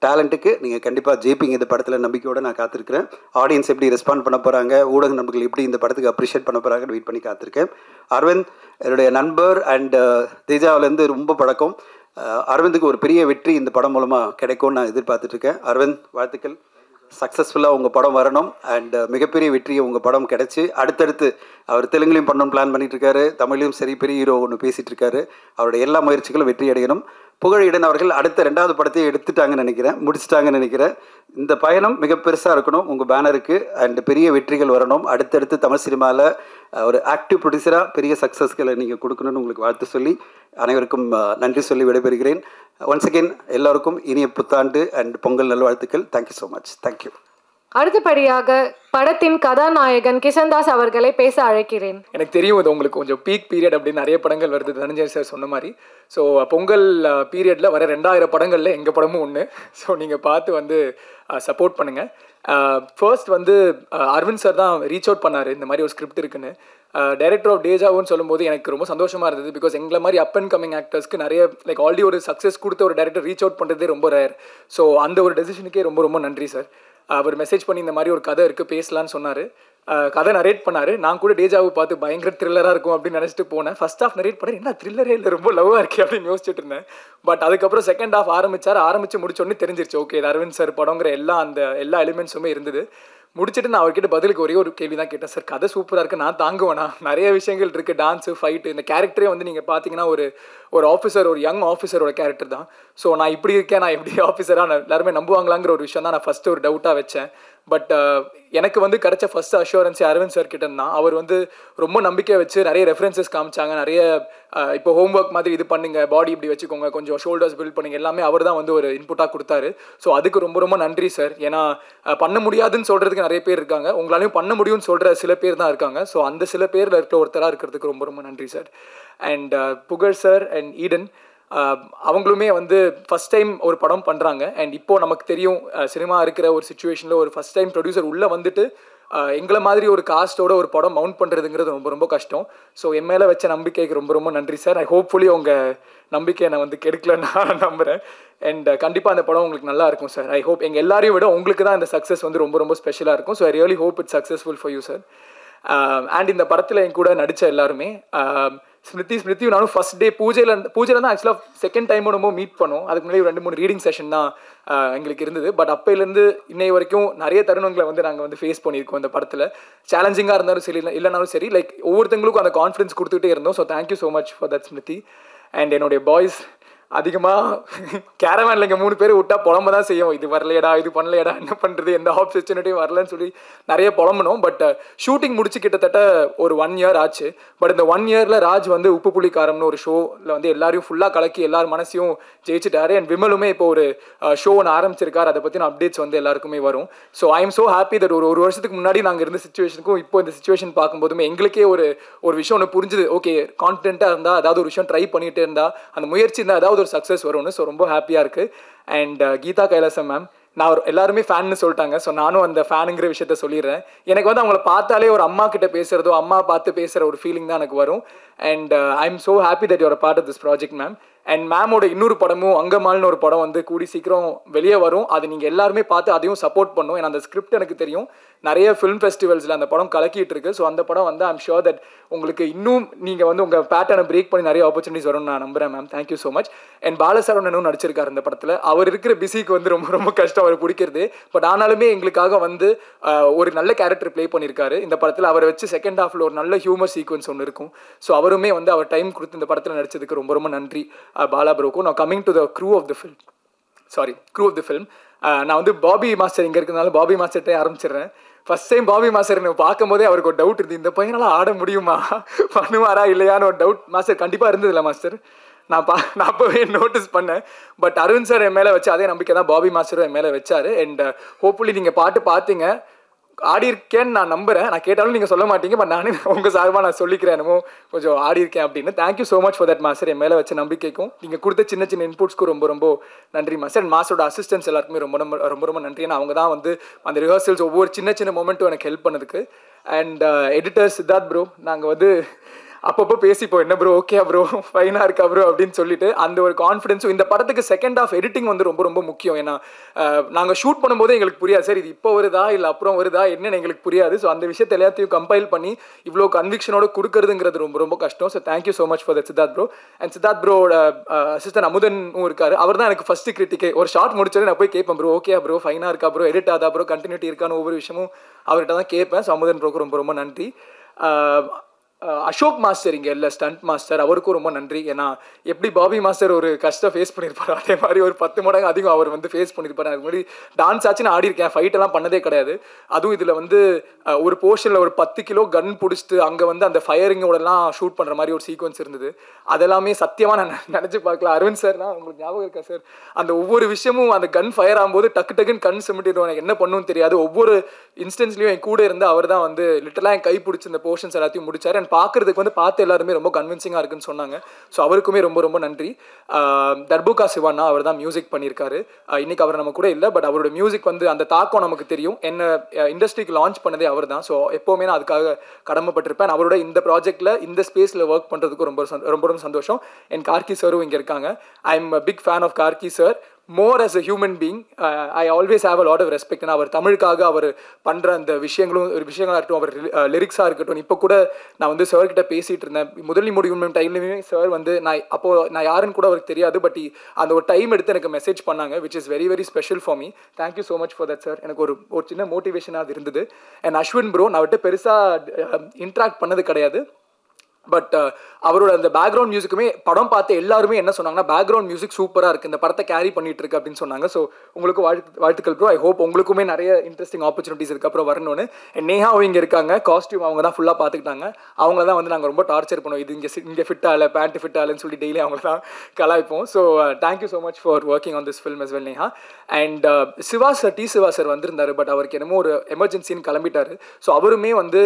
டேலண்ட்டுக்கு நீங்கள் கண்டிப்பாக ஜெயிப்பீங்க இந்த படத்தில் நம்பிக்கையோடு நான் காத்திருக்கிறேன். ஆடியன்ஸ் எப்படி ரெஸ்பாண்ட் பண்ண போகிறாங்க, ஊடக நண்பர்கள் எப்படி இந்த படத்துக்கு அப்ரிஷியேட் பண்ண போகிறாங்கன்னு வெயிட் பண்ணி காத்திருக்கேன். அரவிந்த் என்னுடைய நண்பர் அண்ட் தேஜாவிலேருந்து ரொம்ப பழக்கம். அரவிந்துக்கு ஒரு பெரிய வெற்றி இந்த படம் மூலமாக கிடைக்கும்னு நான் எதிர்பார்த்துட்ருக்கேன். அரவிந்த், வாழ்த்துக்கள். சக்ஸஸ்ஃபுல்லாக உங்கள் படம் வரணும். அண்ட் மிகப்பெரிய வெற்றியை உங்கள் படம் கிடச்சி அடுத்தடுத்து அவர் தெலுங்குலையும் பண்ணணும்னு பிளான் பண்ணிகிட்ருக்காரு, தமிழ்லையும் சரி பெரிய ஹீரோ ஒன்று பேசிகிட்ருக்காரு. அவருடைய எல்லா முயற்சிகளும் வெற்றி அடையணும். புகழிடன் அவர்கள் அடுத்த 2வது படத்தையும் எடுத்துட்டாங்கன்னு நினைக்கிறேன், முடிச்சிட்டாங்கன்னு நினைக்கிறேன். இந்த பயணம் மிக பெருசாக இருக்கணும் உங்கள் பேனருக்கு. அண்ட் பெரிய வெற்றிகள் வரணும். அடுத்தடுத்து தமிழ் சினிமாவில் ஒரு ஆக்டிவ் ப்ரொடியூசராக பெரிய சக்ஸஸ்களை நீங்கள் கொடுக்கணும்னு உங்களுக்கு வாழ்த்து சொல்லி அனைவருக்கும் நன்றி சொல்லி விடைபெறுகிறேன். ஒன்ஸ் அகெயின் எல்லோருக்கும் இனிய புத்தாண்டு அண்ட் பொங்கல் நல்வாழ்த்துக்கள். Thank you so much. தேங்க்யூ. அடுத்தபடியாக படத்தின் கதாநாயகன் கிஷன்தாஸ் அவர்களை பேச அழைக்கிறேன். எனக்கு தெரியும் இது உங்களுக்கு கொஞ்சம் பீக் பீரியட் அப்படின்னு நிறைய படங்கள் வருது, தனஞ்சய் சார் சொன்ன மாதிரி. ஸோ பொங்கல் பீரியடில் வர 2000 படங்களில் எங்கள் படமும் ஒன்று. ஸோ நீங்கள் பார்த்து வந்து சப்போர்ட் பண்ணுங்கள். ஃபர்ஸ்ட் வந்து அரவிந்த் சார் தான் ரீச் அவுட் பண்ணார், இந்த மாதிரி ஒரு ஸ்கிரிப்ட் இருக்குன்னு. டைரக்டர் ஆஃப் டேஜாவுன்னு சொல்லும்போது எனக்கு ரொம்ப சந்தோஷமாக இருந்தது. பிகாஸ் எங்களை மாதிரி அப் அண்ட் கமிங் ஆக்டர்ஸ்க்கு நிறைய லைக் ஆல்ரெடி ஒரு சக்ஸஸ் கொடுத்த ஒரு டைரக்டர் ரீச் அவுட் பண்ணுறதே ரொம்ப ரேர். ஸோ அந்த ஒரு டெசிஷனுக்கே ரொம்ப ரொம்ப நன்றி சார். அவர் மெசேஜ் பண்ணி இந்த மாதிரி ஒரு கதை இருக்குது பேசலான்னு சொன்னார். கதை நரேட் பண்ணார். நான் கூட டேஜாவை பார்த்து பயங்கர த்ரில்லராக இருக்கும் அப்படின்னு நினச்சிட்டு போனேன். ஃபர்ஸ்ட் ஹாஃப் நரேட் பண்ணேன், என்ன த்ரில்லரே இல்லை, ரொம்ப லவ்வாக இருக்கே அப்படின்னு யோசிச்சுட்டு இருந்தேன். பட் அதுக்கப்புறம் செகண்ட் ஹாஃப் ஆரம்பித்து முடிச்சோடனே தெரிஞ்சிருச்சு, ஓகே இது அரவிந்த் சார் படங்கிற எல்லா எலிமெண்ட்ஸுமே இருந்தது. முடிச்சுட்டு நான் அவர்கிட்ட பதிலுக்கு ஒரே ஒரு கேள்வி தான் கேட்டேன், சார் கதை சூப்பராக இருக்குது, நான் தாங்குவேனா, நிறைய விஷயங்கள் இருக்குது, டான்ஸு ஃபைட்டு, இந்த கேரக்டரே வந்து நீங்கள் பார்த்தீங்கன்னா ஒரு ஆஃபீஸர், ஒரு யங் ஆஃபீஸரோட கேரக்டர் தான். ஸோ நான் இப்படி இருக்கேன், நான் எப்படி ஆஃபீஸராக எல்லாருமே நம்புவாங்களாங்கிற ஒரு விஷயம் தான் நான் ஃபஸ்ட்டு ஒரு டவுட்டாக வச்சேன். பட் எனக்கு வந்து கிடைச்ச ஃபஸ்ட்டு அஷூரன்ஸ் அரவிந்த் சார் கிட்ட தான். அவர் வந்து ரொம்ப நம்பிக்கை வச்சு நிறைய ரெஃபரன்சஸ் காமிச்சாங்க, நிறைய இப்போ ஹோம்ஒர்க் மாதிரி இது பண்ணுங்க, பாடி இப்படி வச்சுக்கோங்க, கொஞ்சம் ஷோல்டர்ஸ் பில்ட் பண்ணுங்க, எல்லாமே அவர் தான் வந்து ஒரு இன்புட்டாக கொடுத்தாரு. ஸோ அதுக்கு ரொம்ப ரொம்ப நன்றி சார். ஏன்னா பண்ண முடியாதுன்னு சொல்கிறதுக்கு நிறைய பேர் இருக்காங்க, உங்களாலையும் பண்ண முடியும்னு சொல்கிற சில பேர் தான் இருக்காங்க. ஸோ அந்த சில பேரில் இருக்கிற ஒருத்தராக இருக்கிறதுக்கு ரொம்ப ரொம்ப நன்றி சார். அண்ட் புகழ் சார் அண்ட் ஈடன் அவங்களுமே வந்து ஃபஸ்ட் டைம் ஒரு படம் பண்ணுறாங்க. அண்ட் இப்போது நமக்கு தெரியும் சினிமா இருக்கிற ஒரு சுச்சுவேஷனில் ஒரு ஃபஸ்ட் டைம் ப்ரொடியூசர் உள்ளே வந்துட்டு எங்களை மாதிரி ஒரு காஸ்ட்டோட ஒரு படம் மவுண்ட் பண்ணுறதுங்கிறது ரொம்ப ரொம்ப கஷ்டம். ஸோ என் மேலே வச்ச நம்பிக்கைக்கு ரொம்ப ரொம்ப நன்றி சார். ஐ ஹோப்ஃபுல்லி உங்கள் நம்பிக்கையை நான் வந்து கெடுக்கலன்னு நான் நம்புகிறேன். அண்ட் கண்டிப்பாக அந்த படம் உங்களுக்கு நல்லா இருக்கும் சார். ஐ ஹோப் எங்கள் எல்லாரையும் விட உங்களுக்கு தான் இந்த சக்ஸஸ் வந்து ரொம்ப ரொம்ப ஸ்பெஷலாக இருக்கும். So I really hope it's successful for you sir. And இந்த படத்தில் என் கூட நடித்த எல்லாருமே ஸ்மிருதியும் நானும் ஃபஸ்ட் டே பூஜையில் தான் ஆக்சுவலாக செகண்ட் டைம் ரொம்ப மீட் பண்ணோம். அதுக்கு முன்னாடி 2-3 ரீடிங் செஷன் தான் எங்களுக்கு இருந்தது. பட் அப்போலேருந்து இன்னை வரைக்கும் நிறைய தருணங்களை வந்து நாங்கள் வந்து ஃபேஸ் பண்ணியிருக்கோம் இந்த படத்தில். சேலஞ்சிங்காக இருந்தாலும் சரி இல்லைனாலும் சரி, லைக் ஒவ்வொருத்தங்களுக்கும் அந்த கான்ஃபிடன்ஸ் கொடுத்துட்டே இருந்தோம். So thank you so much for that Smriti. And என்னுடைய பாய்ஸ் அதிகமாக கேரவேனில் இங்கே 3 பேர் விட்டால் புலம்ப தான் செய்யும், இது வரலையடா, இது பண்ணலையடா, என்ன பண்ணுறது, எந்த ஆப்பர்ச்சுனிட்டியும் வரலன்னு சொல்லி நிறைய புலம்பணும். பட் ஷூட்டிங் முடிச்சு கிட்டத்தட்ட ஒரு 1 இயர் ஆச்சு. பட் இந்த 1 இயரில் ராஜ் வந்து உப்பு புளி காரம்னு ஒரு ஷோவில் வந்து எல்லாரையும் ஃபுல்லாக கலக்கி எல்லார் மனசையும் ஜெயிச்சிட்டாரு. அண்ட் விமலுமே இப்போ ஒரு ஷோ ஒன்று ஆரம்பிச்சிருக்காரு, அதை பற்றின அப்டேட்ஸ் வந்து எல்லாருக்குமே வரும். So I am so happy that ஒரு வருஷத்துக்கு முன்னாடி நாங்கள் இருந்த சுச்சுவேஷனுக்கும் இப்போ இந்த சுச்சுவேஷன் பார்க்கும்போதுமே எங்களுக்கே ஒரு விஷயம் ஒன்று புரிஞ்சுது. ஓகே, கான்ஃபிடென்ட்டாக இருந்தால் அதாவது ஒரு விஷயம் ட்ரை பண்ணிகிட்டே இருந்தால் அந்த முயற்சி இருந்தால் அதாவது ஒரு சக்ஸஸ் வரும்னு. ஸோ ரொம்ப ஹாப்பியாக இருக்குது. அண்ட் கீதா கைலாசம் மேம், நான் எல்லாருமே ஃபேன்னு சொல்லிட்டாங்க. ஸோ நானும் அந்த ஃபேனுங்கிற விஷயத்த சொல்லிடுறேன். எனக்கு வந்து அவங்கள பார்த்தாலே ஒரு அம்மா கிட்ட பேசுகிறதோ அம்மா பார்த்து பேசுகிற ஒரு ஃபீலிங் தான் எனக்கு வரும். And I am so happy that you're part of this project ma'am. And மேமோட இன்னொரு படமும் அங்கமால்னு ஒரு படம் வந்து கூடி சீக்கிரம் வெளியே வரும். அது நீங்கள் எல்லாருமே பார்த்து அதையும் சப்போர்ட் பண்ணும். ஏன்னா அந்த ஸ்கிரிப்ட் எனக்கு தெரியும், நிறைய ஃபிலிம் ஃபெஸ்டிவல்ஸில் அந்த படம் கலக்கிட்டு இருக்கு. ஸோ அந்த படம் வந்து ஐம் ஷுர் தட் உங்களுக்கு இன்னும் நீங்கள் வந்து உங்கள் பேட்டர்னை பிரேக் பண்ணி நிறைய ஆப்பர்ச்சுனிட்டிஸ் வரும்னு நான் நம்புகிறேன் ma'am. Thank you so much. And பாலசரவணனும் நடிச்சிருக்காரு இந்த படத்தில். அவர் இருக்கிற பிஸிக்கு வந்து ரொம்ப ரொம்ப கஷ்டம் அவர் பிடிக்கிறது. பட் ஆனாலுமே எங்களுக்காக வந்து ஒரு நல்ல கேரக்டர் ப்ளே பண்ணியிருக்காரு இந்த படத்தில். அவரை வச்சு செகண்ட் ஹாஃபில் ஒரு நல்ல ஹியூமர் சீக்வன்ஸ் ஒன்று இருக்கும். ஸோ அவருமே வந்து அவர் டைம் கொடுத்து இந்த படத்தில் நடிச்சதுக்கு ரொம்ப ரொம்ப நன்றி பாலா ப்ரோக்கும். நான் coming to the crew of the film. நான் வந்து பாபி மாஸ்டர் இங்கே இருக்கிறதுனால பாபி மாஸ்டர்கிட்டே ஆரம்பிச்சிடுறேன். ஃபஸ்ட் டைம் பாபி மாஸ்டர் பார்க்கும் போதே அவருக்கு ஒரு டவுட் இருந்தது, இந்த பையனால் ஆட முடியுமா, பண்ணுவாரா இல்லையான்னு ஒரு டவுட் மாஸ்டர் கண்டிப்பாக இருந்ததில்ல மாஸ்டர். நான் அப்போவே நோட்டீஸ் பண்ணேன். பட் அரவிந்த் சார் என் மேலே வச்சு அதே நம்பிக்கை தான் பாபி மாஸ்டரும் என் மேலே வச்சார். அண்ட் ஹோப்ஃபுல்லி நீங்கள் பாட்டு பார்த்தீங்க, ஆடி இருக்கேன்னு நான் நம்புகிறேன். நான் கேட்டாலும் நீங்கள் சொல்ல மாட்டீங்க, பட் நானே உங்கள் சார்பாக நான் சொல்லிக்கிறேன் என்னமோ கொஞ்சம் ஆடி இருக்கேன் அப்படின்னு. Thank you so much for that master. என் மேலே வச்ச நம்பிக்கைக்கும் நீங்கள் கொடுத்த சின்ன சின்ன இன்புட்ஸ்க்கும் ரொம்ப ரொம்ப நன்றி மாஸ்டர். அண்ட் மாஸ்டரோட அசிஸ்டன்ஸ் எல்லாருக்குமே ரொம்ப ரொம்ப நன்றி. ஏன்னா அவங்க தான் வந்து அந்த ரிஹர்சல்ஸ் ஒவ்வொரு சின்ன சின்ன மொமெண்ட்டும் எனக்கு ஹெல்ப் பண்ணதுக்கு. அண்ட் எடிட்டர் சித்தார்த் ப்ரோ, நாங்கள் வந்து அப்பப்போ பேசிப்போம், என்ன ப்ரோ ஓகே ப்ரோ ஃபைனாக இருக்கா ப்ரோ அப்படின்னு சொல்லிட்டு அந்த ஒரு கான்ஃபிடன்ஸும். இந்த படத்துக்கு செகண்ட் ஆஃப் எடிட்டிங் வந்து ரொம்ப ரொம்ப முக்கியம். ஏன்னா நாங்கள் ஷூட் பண்ணும்போது எங்களுக்கு புரியாது, சார் இது இப்போ வருதா இல்லை அப்புறம் வருதா என்னன்னு எங்களுக்கு புரியாது. ஸோ அந்த விஷயத்தை எல்லாத்தையும் கம்பைல் பண்ணி இவ்வளோ கன்விக்ஷனோட கொடுக்குறதுங்கிறது ரொம்ப ரொம்ப கஷ்டம். So thank you so much for that Siddharth bro. And Siddharth ப்ரோட அசிஸ்டன்ட் அமுதனும் இருக்காரு. அவர் தான் எனக்கு ஃபஸ்ட்டு கிரிட்டிக்கே. ஒரு ஷார்ட் முடிச்சோடனே நான் போய் கேட்பேன், ப்ரோ ஓகே ப்ரோ ஃபைனாக இருக்கா ப்ரோ, எடிட் ஆதா ப்ரோ, கண்டினியூட்டி இருக்கான்னு ஒவ்வொரு விஷயமும் அவர்கிட்ட தான் கேட்பேன். ஸோ அமுதன் ப்ரோக்கு ரொம்ப ரொம்ப நன்றி. அசோக் மாஸ்டர் இங்கே இல்லை, ஸ்டண்ட் மாஸ்டர், அவருக்கும் ரொம்ப நன்றி. ஏன்னா எப்படி பாபி மாஸ்டர் ஒரு கஷ்டம் ஃபேஸ் பண்ணியிருப்பார், அதே மாதிரி ஒரு 10 மடங்கு அதிகம் அவர் வந்து ஃபேஸ் பண்ணியிருப்பார். அதுக்கு முன்னாடி டான்ஸ் ஆச்சு நான் ஆடி இருக்கேன், ஃபைட்டெல்லாம் பண்ணதே கிடையாது. அதுவும் இதில் வந்து ஒரு போர்ஷனில் ஒரு 10 கிலோ கன் பிடிச்சிட்டு அங்கே வந்து அந்த ஃபயரிங்கோடலாம் ஷூட் பண்ணுற மாதிரி ஒரு சீக்வன்ஸ் இருந்தது. அதெல்லாமே சத்தியமாக நான் நினச்சி பார்க்கல. அரவிந்த் சார்னா உங்களுக்கு ஞாபகம் இருக்கா சார், அந்த ஒவ்வொரு விஷயமும் அந்த கன் ஃபயர் ஆகும்போது டக்குன்னு கண் சிமிட்டிடுவோம், எனக்கு என்ன பண்ணணும்னு தெரியாது. ஒவ்வொரு இன்ஸ்டன்ஸ்லையும் என் கூட இருந்து அவர் தான் வந்து லிட்டலாக என் கை பிடிச்சி இந்த போர்ஷன்ஸ் எல்லாத்தையும் முடிச்சார். அண்ட் பார்க்குறதுக்கு வந்து பார்த்து எல்லாருமே ரொம்ப கன்வின்சிங்காக இருக்குன்னு சொன்னாங்க. ஸோ அவருக்குமே ரொம்ப ரொம்ப நன்றி. தர்புகா சிவானா அவர் தான் மியூசிக் பண்ணியிருக்காரு. இன்றைக்கி அவர் நம்ம கூட இல்லை, பட் அவரோட மியூசிக் வந்து அந்த தாக்கம் நமக்கு தெரியும். என்ன இண்டஸ்ட்ரிக்கு லான்ச் பண்ணதே அவர் தான். ஸோ எப்போவுமே நான் அதுக்காக கடமைப்பட்டிருப்பேன். அவரோட இந்த ப்ராஜெக்டில் இந்த ஸ்பேஸில் ஒர்க் பண்ணுறதுக்கு ரொம்ப ரொம்ப சந்தோஷம். என் கார்கி சாரும் இங்கே இருக்காங்க. I am big fan of Gargi sir. More as a human being I always have a lot of respect. அவர் தமிழுக்காக அவர் பண்ணுற அந்த விஷயங்களாக இருக்கட்டும், அவர் லிரிக்ஸாக இருக்கட்டும். இப்போ கூட நான் வந்து சார்கிட்ட பேசிகிட்டு இருந்தேன், முதல் முடிவு டைம்லையுமே சார் வந்து நான் யாருன்னு கூட அவருக்கு தெரியாது, பட் அந்த ஒரு டைம் எடுத்து எனக்கு மெசேஜ் பண்ணாங்க, which is very very special for me. Thank you so much for that sir. எனக்கு ஒரு சின்ன மோட்டிவேஷனாக அது இருந்தது. அண்ட் அஸ்வின் ப்ரோ நான் விட்டு பெருசாக இன்ட்ராக்ட் பண்ணது கிடையாது, பட் அவரோட அந்த பேக்ரவுண்ட் மியூசிக்குமே படம் பார்த்து எல்லாருமே என்ன சொன்னாங்கன்னா, பேக்ரவுண்ட் மியூசிக் சூப்பராக இருக்குது, இந்த படத்தை கேரி பண்ணிட்டு இருக்கு அப்படின்னு சொன்னாங்க. ஸோ உங்களுக்கு வாழ்த்துக்கள் ப்ரோ. ஐ ஹோப் உங்களுக்குமே நிறைய இன்ட்ரெஸ்டிங் ஆப்பர்ச்சுனிட்டிஸ் இதுக்கப்புறம் வரணும்னு. நேஹாவும் இங்கே இருக்காங்க, காஸ்டியூம் அவங்க தான் ஃபுல்லாக பார்த்துக்கிட்டாங்க. அவங்கள தான் வந்து நாங்கள் ரொம்ப டார்ச்சர் பண்ணுவோம், இது இங்கே ஃபிட் ஆகலை, பேண்ட் ஃபிட் ஆகலைன்னு சொல்லி டெய்லி அவங்கள தான் கலாய்ப்போம். So thank you so much for working on this film as well Neha. And Siva sir வந்திருந்தார், பட் அவருக்கு என்னமோ ஒரு எமர்ஜென்சின்னு கிளம்பிட்டார். ஸோ அவருமே வந்து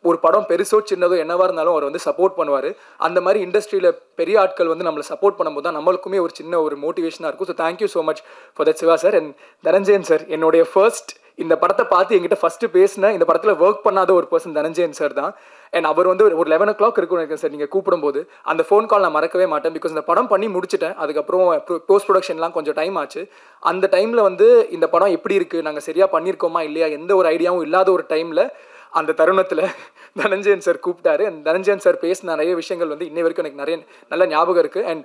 ஒரு படம் பெருசோ சின்னதோ என்னவாக இருந்தாலும் அவர் வந்து சப்போர்ட் பண்ணுவார். அந்த மாதிரி இண்டஸ்ட்ரியில் பெரிய ஆட்கள் வந்து நம்மளை சப்போர்ட் பண்ணும்போது தான் நம்மளுக்குமே ஒரு சின்ன ஒரு மோட்டிவேஷனாக இருக்கும். So thank you so much for that Siva sir. And Dhananjayan sir, என்னுடைய ஃபர்ஸ்ட் இந்த படத்தை பார்த்து என்கிட்ட ஃபஸ்ட்டு பேசின, இந்த படத்தில் ஒர்க் பண்ணாத ஒரு பர்சன் தனஞ்சயன் சார் தான். அண்ட் அவர் வந்து ஒரு 11 o'clock இருக்குன்னு நினைக்கிறேன் சார் நீங்கள் கூப்பிடும்போது. அந்த ஃபோன் கால் நான் மறக்கவே மாட்டேன், பிகாஸ் இந்த படம் பண்ணி முடிச்சிட்டேன். அதுக்கப்புறம் போஸ்ட் ப்ரொடக்ஷன்லாம் கொஞ்சம் டைம் ஆச்சு. அந்த டைமில் வந்து இந்த படம் எப்படி இருக்குது, நாங்கள் சரியாக பண்ணியிருக்கோமா இல்லையா, எந்த ஒரு ஐடியாவும் இல்லாத ஒரு டைமில் அந்த தருணத்தில் தனஞ்சயன் சார் கூப்பிட்டாரு. அண்ட் தனஞ்சயன் சார் பேசின நிறைய விஷயங்கள் வந்து இன்னை வரைக்கும் எனக்கு நிறைய நல்ல ஞாபகம் இருக்குது. அண்ட்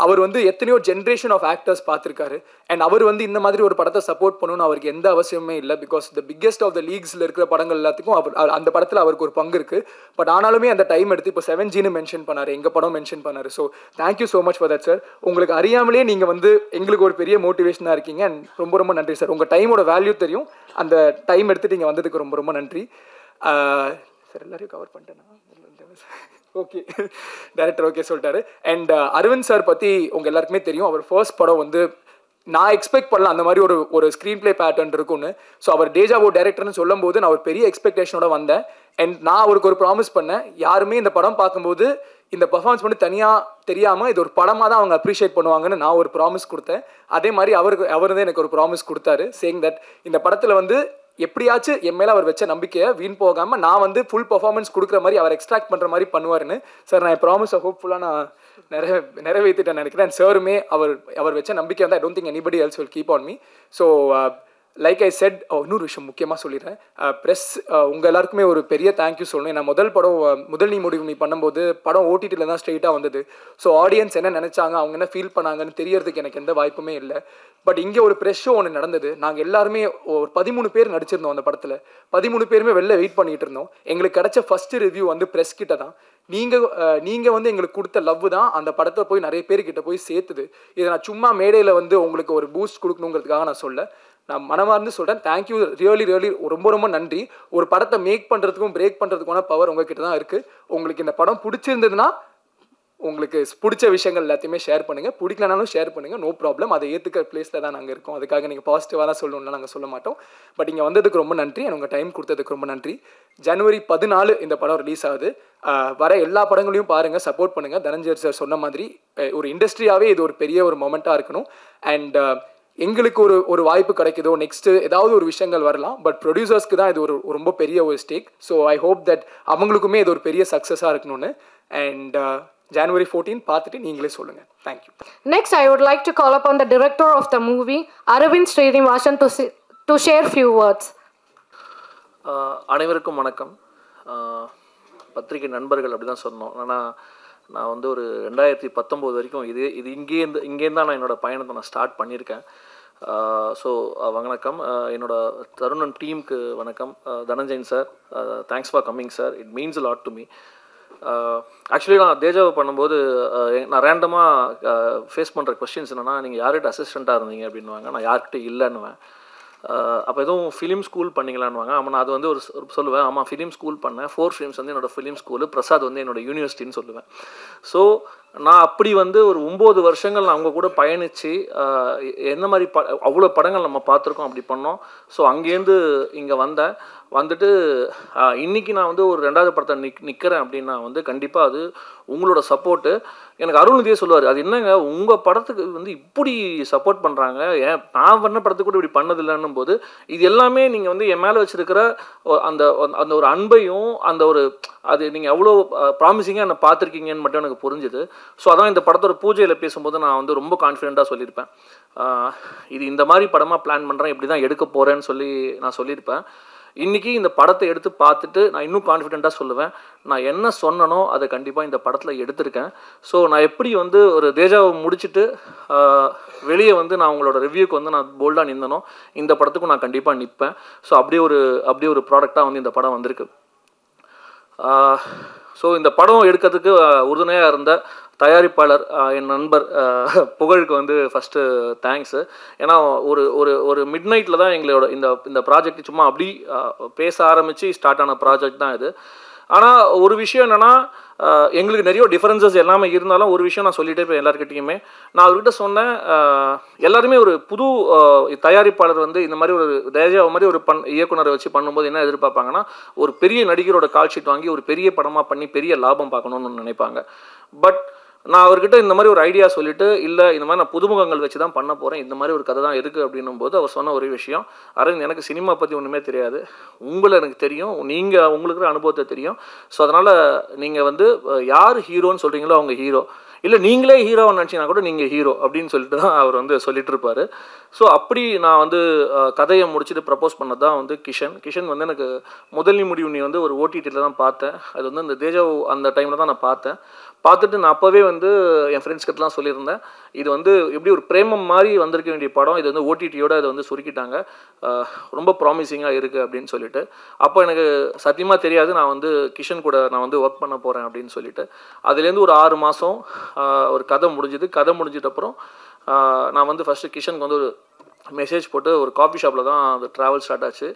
அவர் வந்து எத்தனையோ ஜென்ரேஷன் ஆஃப் ஆக்டர்ஸ் பார்த்துருக்காரு. அண்ட் அவர் வந்து இந்த மாதிரி ஒரு படத்தை சப்போர்ட் பண்ணணும்னு அவருக்கு எந்த அவசியமே இல்லை, because the biggest of the லீக்ஸில் இருக்கிற படங்கள் எல்லாத்துக்கும் அந்த படத்தில் அவருக்கு ஒரு பங்கு இருக்குது. பட் ஆனாலுமே அந்த டைம் எடுத்து இப்போ 7Gன்னு மென்ஷன் பண்ணார், எங்கள் படம் மென்ஷன் பண்ணார். So thank you so much for that sir. உங்களுக்கு அறியாமலே நீங்கள் வந்து எங்களுக்கு ஒரு பெரிய மோட்டிவேஷனாக இருக்கீங்க. அண்ட் ரொம்ப ரொம்ப நன்றி சார். உங்கள் டைமோட வேல்யூ தெரியும், அந்த டைம் எடுத்துகிட்டு நீங்கள் வந்ததுக்கு ரொம்ப ரொம்ப நன்றி சார். எல்லாரையும் கவர் பண்ணிட்டேன்னா ஓகே, டைரக்டர் ஓகே சொல்லிட்டாரு. அண்ட் அரவிந்த் சார் பற்றி உங்கள் எல்லாருக்குமே தெரியும், அவர் ஃபர்ஸ்ட் படம் வந்து நான் எக்ஸ்பெக்ட் பண்ணல அந்த மாதிரி ஒரு ஸ்க்ரீன் பிளே பேட்டர்ன் இருக்குன்னு. ஸோ அவர் டேஜாவோ டைரக்டர்னு சொல்லும் போது நான் ஒரு பெரிய எக்ஸ்பெக்டேஷனோட வந்தேன். அண்ட் நான் அவருக்கு ஒரு ப்ராமிஸ் பண்ணேன், யாருமே இந்த படம் பார்க்கும்போது இந்த பர்ஃபார்மன்ஸ் பண்ணி தனியாக தெரியாமல் இது ஒரு படமாக தான் அவங்க அப்ரிஷியேட் பண்ணுவாங்கன்னு நான் ஒரு ப்ராமிஸ் கொடுத்தேன். அதே மாதிரி அவர் தான் எனக்கு ஒரு ப்ராமிஸ் கொடுத்தாரு, சேயிங் தட் இந்த படத்தில் வந்து எப்படியாச்சும் என் மேலே அவர் வச்ச நம்பிக்கையை வீண் போகாமல் நான் வந்து ஃபுல் பர்ஃபார்மன்ஸ் கொடுக்குற மாதிரி அவர் எக்ஸ்ட்ராக்ட் பண்ணுற மாதிரி பண்ணுவாருன்னு. சார் நான் என் ப்ராமிஸை ஹோப்ஃபுல்லாக நான் நிறைவேற்றிட்டேன் நினைக்கிறேன். அண்ட் சாருமே அவர் வச்ச நம்பிக்கை வந்து I don't think anybody else will keep on me. So like I set, இன்னொரு விஷயம் முக்கியமாக சொல்லிடுறேன், ப்ரெஸ் உங்கள் எல்லாருக்குமே ஒரு பெரிய தேங்க்யூ சொல்லணும். நான் முதல் நீ முடிவு நீ பண்ணும்போது படம் ஓடிடியில் தான் ஸ்ட்ரெயிட்டாக வந்தது. ஸோ ஆடியன்ஸ் என்ன நினச்சாங்க, அவங்க என்ன ஃபீல் பண்ணாங்கன்னு தெரியறதுக்கு எனக்கு எந்த வாய்ப்புமே இல்லை. பட் இங்கே ஒரு ப்ரெஸ் ஷோ ஒன்று நடந்தது. நாங்கள் எல்லாருமே ஒரு 13 பேர் நடிச்சிருந்தோம் அந்த படத்தில். 13 பேருமே வெளில வெயிட் பண்ணிகிட்டு இருந்தோம். எங்களுக்கு கிடைச்ச ஃபஸ்ட்டு ரிவ்யூ வந்து ப்ரெஸ் கிட்ட தான். நீங்கள் வந்து எங்களுக்கு கொடுத்த லவ் தான் அந்த படத்தை போய் நிறைய பேர்கிட்ட போய் சேர்த்துது. இதை நான் சும்மா மேடையில் வந்து உங்களுக்கு ஒரு பூஸ்ட் கொடுக்கணுங்கிறதுக்காக நான் சொல்ல, நான் மனமார்ந்து சொல்கிறேன். தேங்க்யூ, ரியலி ரியலி ரொம்ப ரொம்ப நன்றி. ஒரு படத்தை மேக் பண்ணுறதுக்கும் பிரேக் பண்ணுறதுக்கான பவர் உங்ககிட்ட தான் இருக்குது. உங்களுக்கு இந்த படம் பிடிச்சிருந்ததுன்னா உங்களுக்கு பிடிச்ச விஷயங்கள் எல்லாத்தையுமே ஷேர் பண்ணுங்கள், பிடிக்கலனாலும் ஷேர் பண்ணுங்கள், நோ ப்ராப்ளம். அதை ஏற்றுக்கிற பிளேஸில் தான் நாங்கள் இருக்கோம். அதுக்காக நீங்கள் பாசிட்டிவாக தான் சொல்லணும்னா நாங்கள் சொல்ல மாட்டோம். பட் இங்கே வந்ததுக்கு ரொம்ப நன்றி, உங்கள் டைம் கொடுத்ததுக்கு ரொம்ப நன்றி. January 14 இந்த படம் ரிலீஸ் ஆகுது. வர எல்லா படங்களையும் பாருங்கள், சப்போர்ட் பண்ணுங்கள். தனஞ்சயன் சார் சொன்ன மாதிரி ஒரு இண்டஸ்ட்ரியாகவே இது ஒரு பெரிய ஒரு மொமெண்ட்டாக இருக்கணும். அண்ட் எங்களுக்கு ஒரு வாய்ப்பு கிடைக்குதோ, நெக்ஸ்ட்டு ஏதாவது ஒரு விஷயங்கள் வரலாம். பட் ப்ரொடியூசர்ஸ்க்கு தான் இது ஒரு ரொம்ப பெரிய ஒரு stake. So I hope that அவங்களுக்குமே இது ஒரு பெரிய சக்ஸஸாக இருக்கணும்னு. அண்ட் January 14 பார்த்துட்டு நீங்களே சொல்லுங்கள். Thank you. Next, I would like to call upon the director of the movie, Aravind Srinivasan, to share few words. அனைவருக்கும் வணக்கம். பத்திரிகை நண்பர்கள் அப்படி தான் சொன்னோம். ஆனால் நான் வந்து ஒரு 2019 வரைக்கும் இது இங்கேருந்து தான் நான் என்னோடய பயணத்தை நான் ஸ்டார்ட் பண்ணியிருக்கேன். ஸோ வணக்கம். என்னோடய தருணன் டீமுக்கு வணக்கம். Dhananjayan sir, thanks for coming sir, it means a lot to me. Actually நான் தேஜாவை பண்ணும்போது நான் ரேண்டமாக ஃபேஸ் பண்ணுற கொஸ்டின்ஸ் என்னென்னா, நீங்கள் யார்கிட்ட அசிஸ்டண்ட்டாக இருந்தீங்க அப்படின்வாங்க. நான் யார்கிட்ட இல்லைன்னுவேன். அப்போ எதுவும் ஃபிலிம் ஸ்கூல் பண்ணிங்களான்னுவாங்க. ஆமாம், நான் அது வந்து ஒரு சொல்லுவேன். ஆமாம், ஃபிலிம் ஸ்கூல் பண்ணேன். 4 ஃபிலிம்ஸ் வந்து என்னோடய ஃபிலிம் ஸ்கூலு, பிரசாத் வந்து என்னோடய யூனிவர்சிட்டின்னு சொல்லுவேன். ஸோ நான் அப்படி வந்து ஒரு 9 வருஷங்கள் நான் அவங்க கூட பயணித்து என்ன மாதிரி அவ்வளோ படங்கள் நம்ம பார்த்துருக்கோம், அப்படி பண்ணோம். ஸோ அங்கேருந்து இங்கே வந்துட்டு இன்றைக்கி நான் வந்து ஒரு 2வது படத்தை நிற்கிறேன் அப்படின்னா வந்து கண்டிப்பாக அது உங்களோட சப்போர்ட்டு. எனக்கு அருள்நிதியே சொல்லுவார், அது என்னங்க உங்கள் படத்துக்கு வந்து இப்படி சப்போர்ட் பண்ணுறாங்க, ஏன் நான் பண்ண படத்துக்கு கூட இப்படி பண்ணதில்லைன்னும் போது இது எல்லாமே நீங்கள் வந்து என் மேலே வச்சுருக்கிற அந்த ஒரு அன்பையும் அந்த ஒரு அது நீங்கள் எவ்வளோ ப்ராமிசிங்காக என்னை பார்த்துருக்கீங்கன்னு மட்டும் எனக்கு புரிஞ்சுது. ஸோ அதான் இந்த படத்தோட பூஜையில் பேசும்போது நான் வந்து ரொம்ப கான்ஃபிடென்ட்டாக சொல்லியிருப்பேன். இது இந்த மாதிரி படமாக பிளான் பண்ணுறேன், இப்படி தான் எடுக்க போகிறேன்னு சொல்லி நான் சொல்லியிருப்பேன். இன்றைக்கி இந்த படத்தை எடுத்து பார்த்துட்டு நான் இன்னும் கான்ஃபிடென்ட்டாக சொல்லுவேன், நான் என்ன சொன்னனோ அதை கண்டிப்பாக இந்த படத்தில் எடுத்திருக்கேன். ஸோ நான் எப்படி வந்து ஒரு தேஜாவை முடிச்சுட்டு வெளியே வந்து நான் உங்களோட ரிவ்யூக்கு வந்து நான் போல்டாக நின்றனோ இந்த படத்துக்கும் நான் கண்டிப்பாக நிற்பேன். ஸோ அப்படியே ஒரு ப்ராடக்டாக வந்து இந்த படம் வந்திருக்கு. ஸோ இந்த படம் எடுக்கிறதுக்கு உறுதுணையாக இருந்த தயாரிப்பாளர் என் நண்பர் புகழுக்கு வந்து ஃபஸ்ட்டு தேங்க்ஸு. ஏன்னா ஒரு மிட் நைட்டில் தான் எங்களோட இந்த ப்ராஜெக்ட் சும்மா அப்படி பேச ஆரம்பித்து ஸ்டார்ட் ஆன ப்ராஜெக்ட் தான் இது. ஆனால் ஒரு விஷயம் என்னென்னா, எங்களுக்கு நிறைய டிஃபரன்சஸ் எல்லாமே இருந்தாலும் ஒரு விஷயம் நான் சொல்லிகிட்டே போய் எல்லாருக்கிட்டையுமே நான் அவர்கிட்ட சொன்னேன், எல்லாருமே ஒரு புது தயாரிப்பாளர் வந்து இந்த மாதிரி ஒரு தேஜா மாதிரி ஒரு இயக்குனரை வச்சு பண்ணும்போது என்ன எதிர்பார்ப்பாங்கன்னா, ஒரு பெரிய நடிகரோட கால் ஷீட் வாங்கி ஒரு பெரிய படமாக பண்ணி பெரிய லாபம் பார்க்கணுன்னு நினைப்பாங்க. பட் நான் அவர்கிட்ட இந்த மாதிரி ஒரு ஐடியா சொல்லிவிட்டு, இல்லை இந்த மாதிரி நான் புதுமுகங்கள் வச்சு தான் பண்ண போகிறேன், இந்த மாதிரி ஒரு கதை தான் இருக்குது அப்படின்னும் போது அவர் சொன்ன ஒரு விஷயம், அரவிந்த் எனக்கு சினிமா பற்றி ஒன்றுமே தெரியாது, உங்களை எனக்கு தெரியும், நீங்கள் உங்களுக்கு அனுபவத்தை தெரியும், ஸோ அதனால் நீங்கள் வந்து யார் ஹீரோன்னு சொல்கிறீங்களோ அவங்க ஹீரோ, இல்லை நீங்களே ஹீரோன்னு நினச்சிங்கன்னா கூட நீங்கள் ஹீரோ அப்படின்னு சொல்லிட்டு தான் அவர் வந்து சொல்லிட்டு இருப்பார். ஸோ அப்படி நான் வந்து கதையை முடிச்சுட்டு ப்ரப்போஸ் பண்ணது தான் வந்து கிஷன் வந்து எனக்கு முதல் முடிவு நீ வந்து ஒரு ஓடிடியில் தான் பார்த்தேன். அது வந்து அந்த தேஜா அந்த டைமில் தான் நான் பார்த்துட்டு நான் அப்போவே வந்து என் ஃப்ரெண்ட்ஸ் கிட்டலாம் சொல்லியிருந்தேன், இது வந்து எப்படி ஒரு பிரேமம் மாதிரி வந்திருக்க வேண்டிய படம், இது வந்து ஓடிடியோட இதை வந்து சுருக்கிட்டாங்க, ரொம்ப ப்ராமிசிங்காக இருக்குது அப்படின்னு சொல்லிட்டு. அப்போ எனக்கு சத்தியமாக தெரியாது நான் வந்து கிஷன் கூட நான் வந்து ஒர்க் பண்ண போகிறேன் அப்படின்னு சொல்லிட்டு. அதுலேருந்து ஒரு 6 மாதம் ஒரு கதை முடிஞ்சிட்டப்புறம் நான் வந்து ஃபஸ்ட்டு கிஷனுக்கு வந்து ஒரு மெசேஜ் போட்டு ஒரு காஃபி ஷாப்பில் தான் அந்த ட்ராவல் ஸ்டார்ட் ஆச்சு.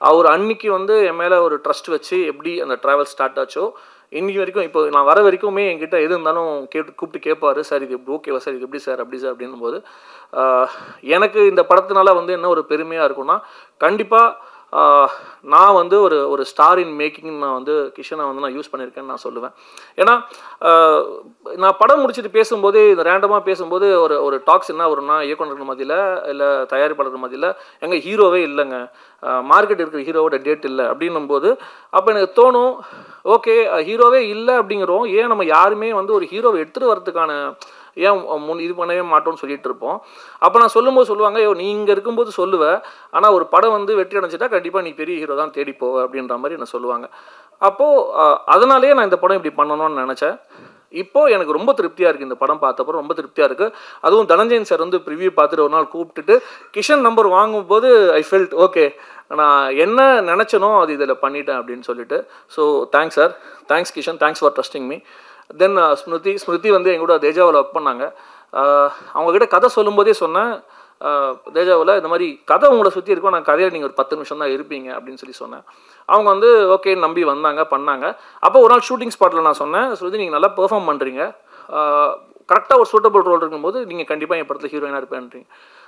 அவர் அன்னைக்கு வந்து என் மேலே ஒரு ட்ரஸ்ட் வச்சு எப்படி அந்த ட்ராவல் ஸ்டார்ட் ஆச்சோ இன்றைக்கி வரைக்கும், இப்போ நான் வர வரைக்குமே என்கிட்ட எது இருந்தாலும் கூப்பிட்டு கேட்பார், சார் இது ஓகேவா சார், இது எப்படி சார் அப்படி சார் அப்படின்னும் போது எனக்கு இந்த படத்தினால வந்து என்ன ஒரு பெருமையாக இருக்கும்னா, கண்டிப்பாக நான் வந்து ஒரு ஸ்டார் இன் மேக்கிங் நான் வந்து கிஷனை வந்து நான் யூஸ் பண்ணியிருக்கேன்னு நான் சொல்லுவேன். ஏன்னா நான் படம் முடிச்சுட்டு பேசும்போது இந்த ரேண்டமாக பேசும்போது ஒரு டாக்ஸ் என்ன வரும்னா, இயக்குநர்கள் மத்தியில் இல்லை தயாரிப்பாளர்கள் மத்தியில் எங்கள் ஹீரோவே இல்லைங்க, மார்க்கெட் இருக்கிற ஹீரோவோட டேட் இல்லை அப்படின்னும் போது அப்போ எனக்கு தோணும், ஓகே ஹீரோவே இல்லை அப்படிங்கிறோம், ஏன் நம்ம யாருமே வந்து ஒரு ஹீரோவை எடுத்துகிட்டு வரதுக்கான ஏன் இது பண்ணவே மாட்டோம்னு சொல்லிட்டு இருப்போம். அப்போ நான் சொல்லும்போது சொல்லுவாங்க, நீங்கள் இருக்கும்போது சொல்லுவேன், ஆனால் ஒரு படம் வந்து வெற்றி அடைஞ்சிட்டா கண்டிப்பாக நீ பெரிய ஹீரோ தான் தேடி போவ அப்படின்ற மாதிரி என்ன சொல்லுவாங்க. அப்போது அதனாலேயே நான் இந்த படம் இப்படி பண்ணணும்னு நினச்சேன். இப்போது எனக்கு ரொம்ப திருப்தியாக இருக்குது, இந்த படம் பார்த்தப்பறம் ரொம்ப திருப்தியாக இருக்குது. அதுவும் தனஞ்சயன் சார் வந்து ப்ரிவியூ பார்த்துட்டு ஒரு நாள் கூப்பிட்டுட்டு கிஷன் நம்பர் வாங்கும்போது ஐ ஃபெல்ட் ஓகே, நான் என்ன நினச்சனோ அது இதில் பண்ணிட்டேன் அப்படின்னு சொல்லிட்டு. So thanks sir, thanks Kishan, thanks for trusting me. Then Smriti வந்து எங்கூட தேஜாவில் ஒர்க் பண்ணாங்க. அவங்கக்கிட்ட கதை சொல்லும்போதே சொன்னேன், தேஜாவில் இந்த மாதிரி கதை உங்களை சுற்றி இருக்கும், நான் கதையில் நீங்கள் ஒரு 10 நிமிஷம் தான் இருப்பீங்க அப்படின்னு சொல்லி சொன்னேன். அவங்க வந்து ஓகே நம்பி பண்ணாங்க. அப்போ ஒரு நாள் ஷூட்டிங் ஸ்பாட்டில் நான் சொன்னேன், ஸ்ருதி நீங்கள் நல்லா பெர்ஃபார்ம் பண்ணுறீங்க, கரெக்டாக ஒரு சூட்டபிள் ரோல் இருக்கும்போது நீங்கள் கண்டிப்பாக என் படத்தில் ஹீரோயினாக இருப்பேன்றீங்க.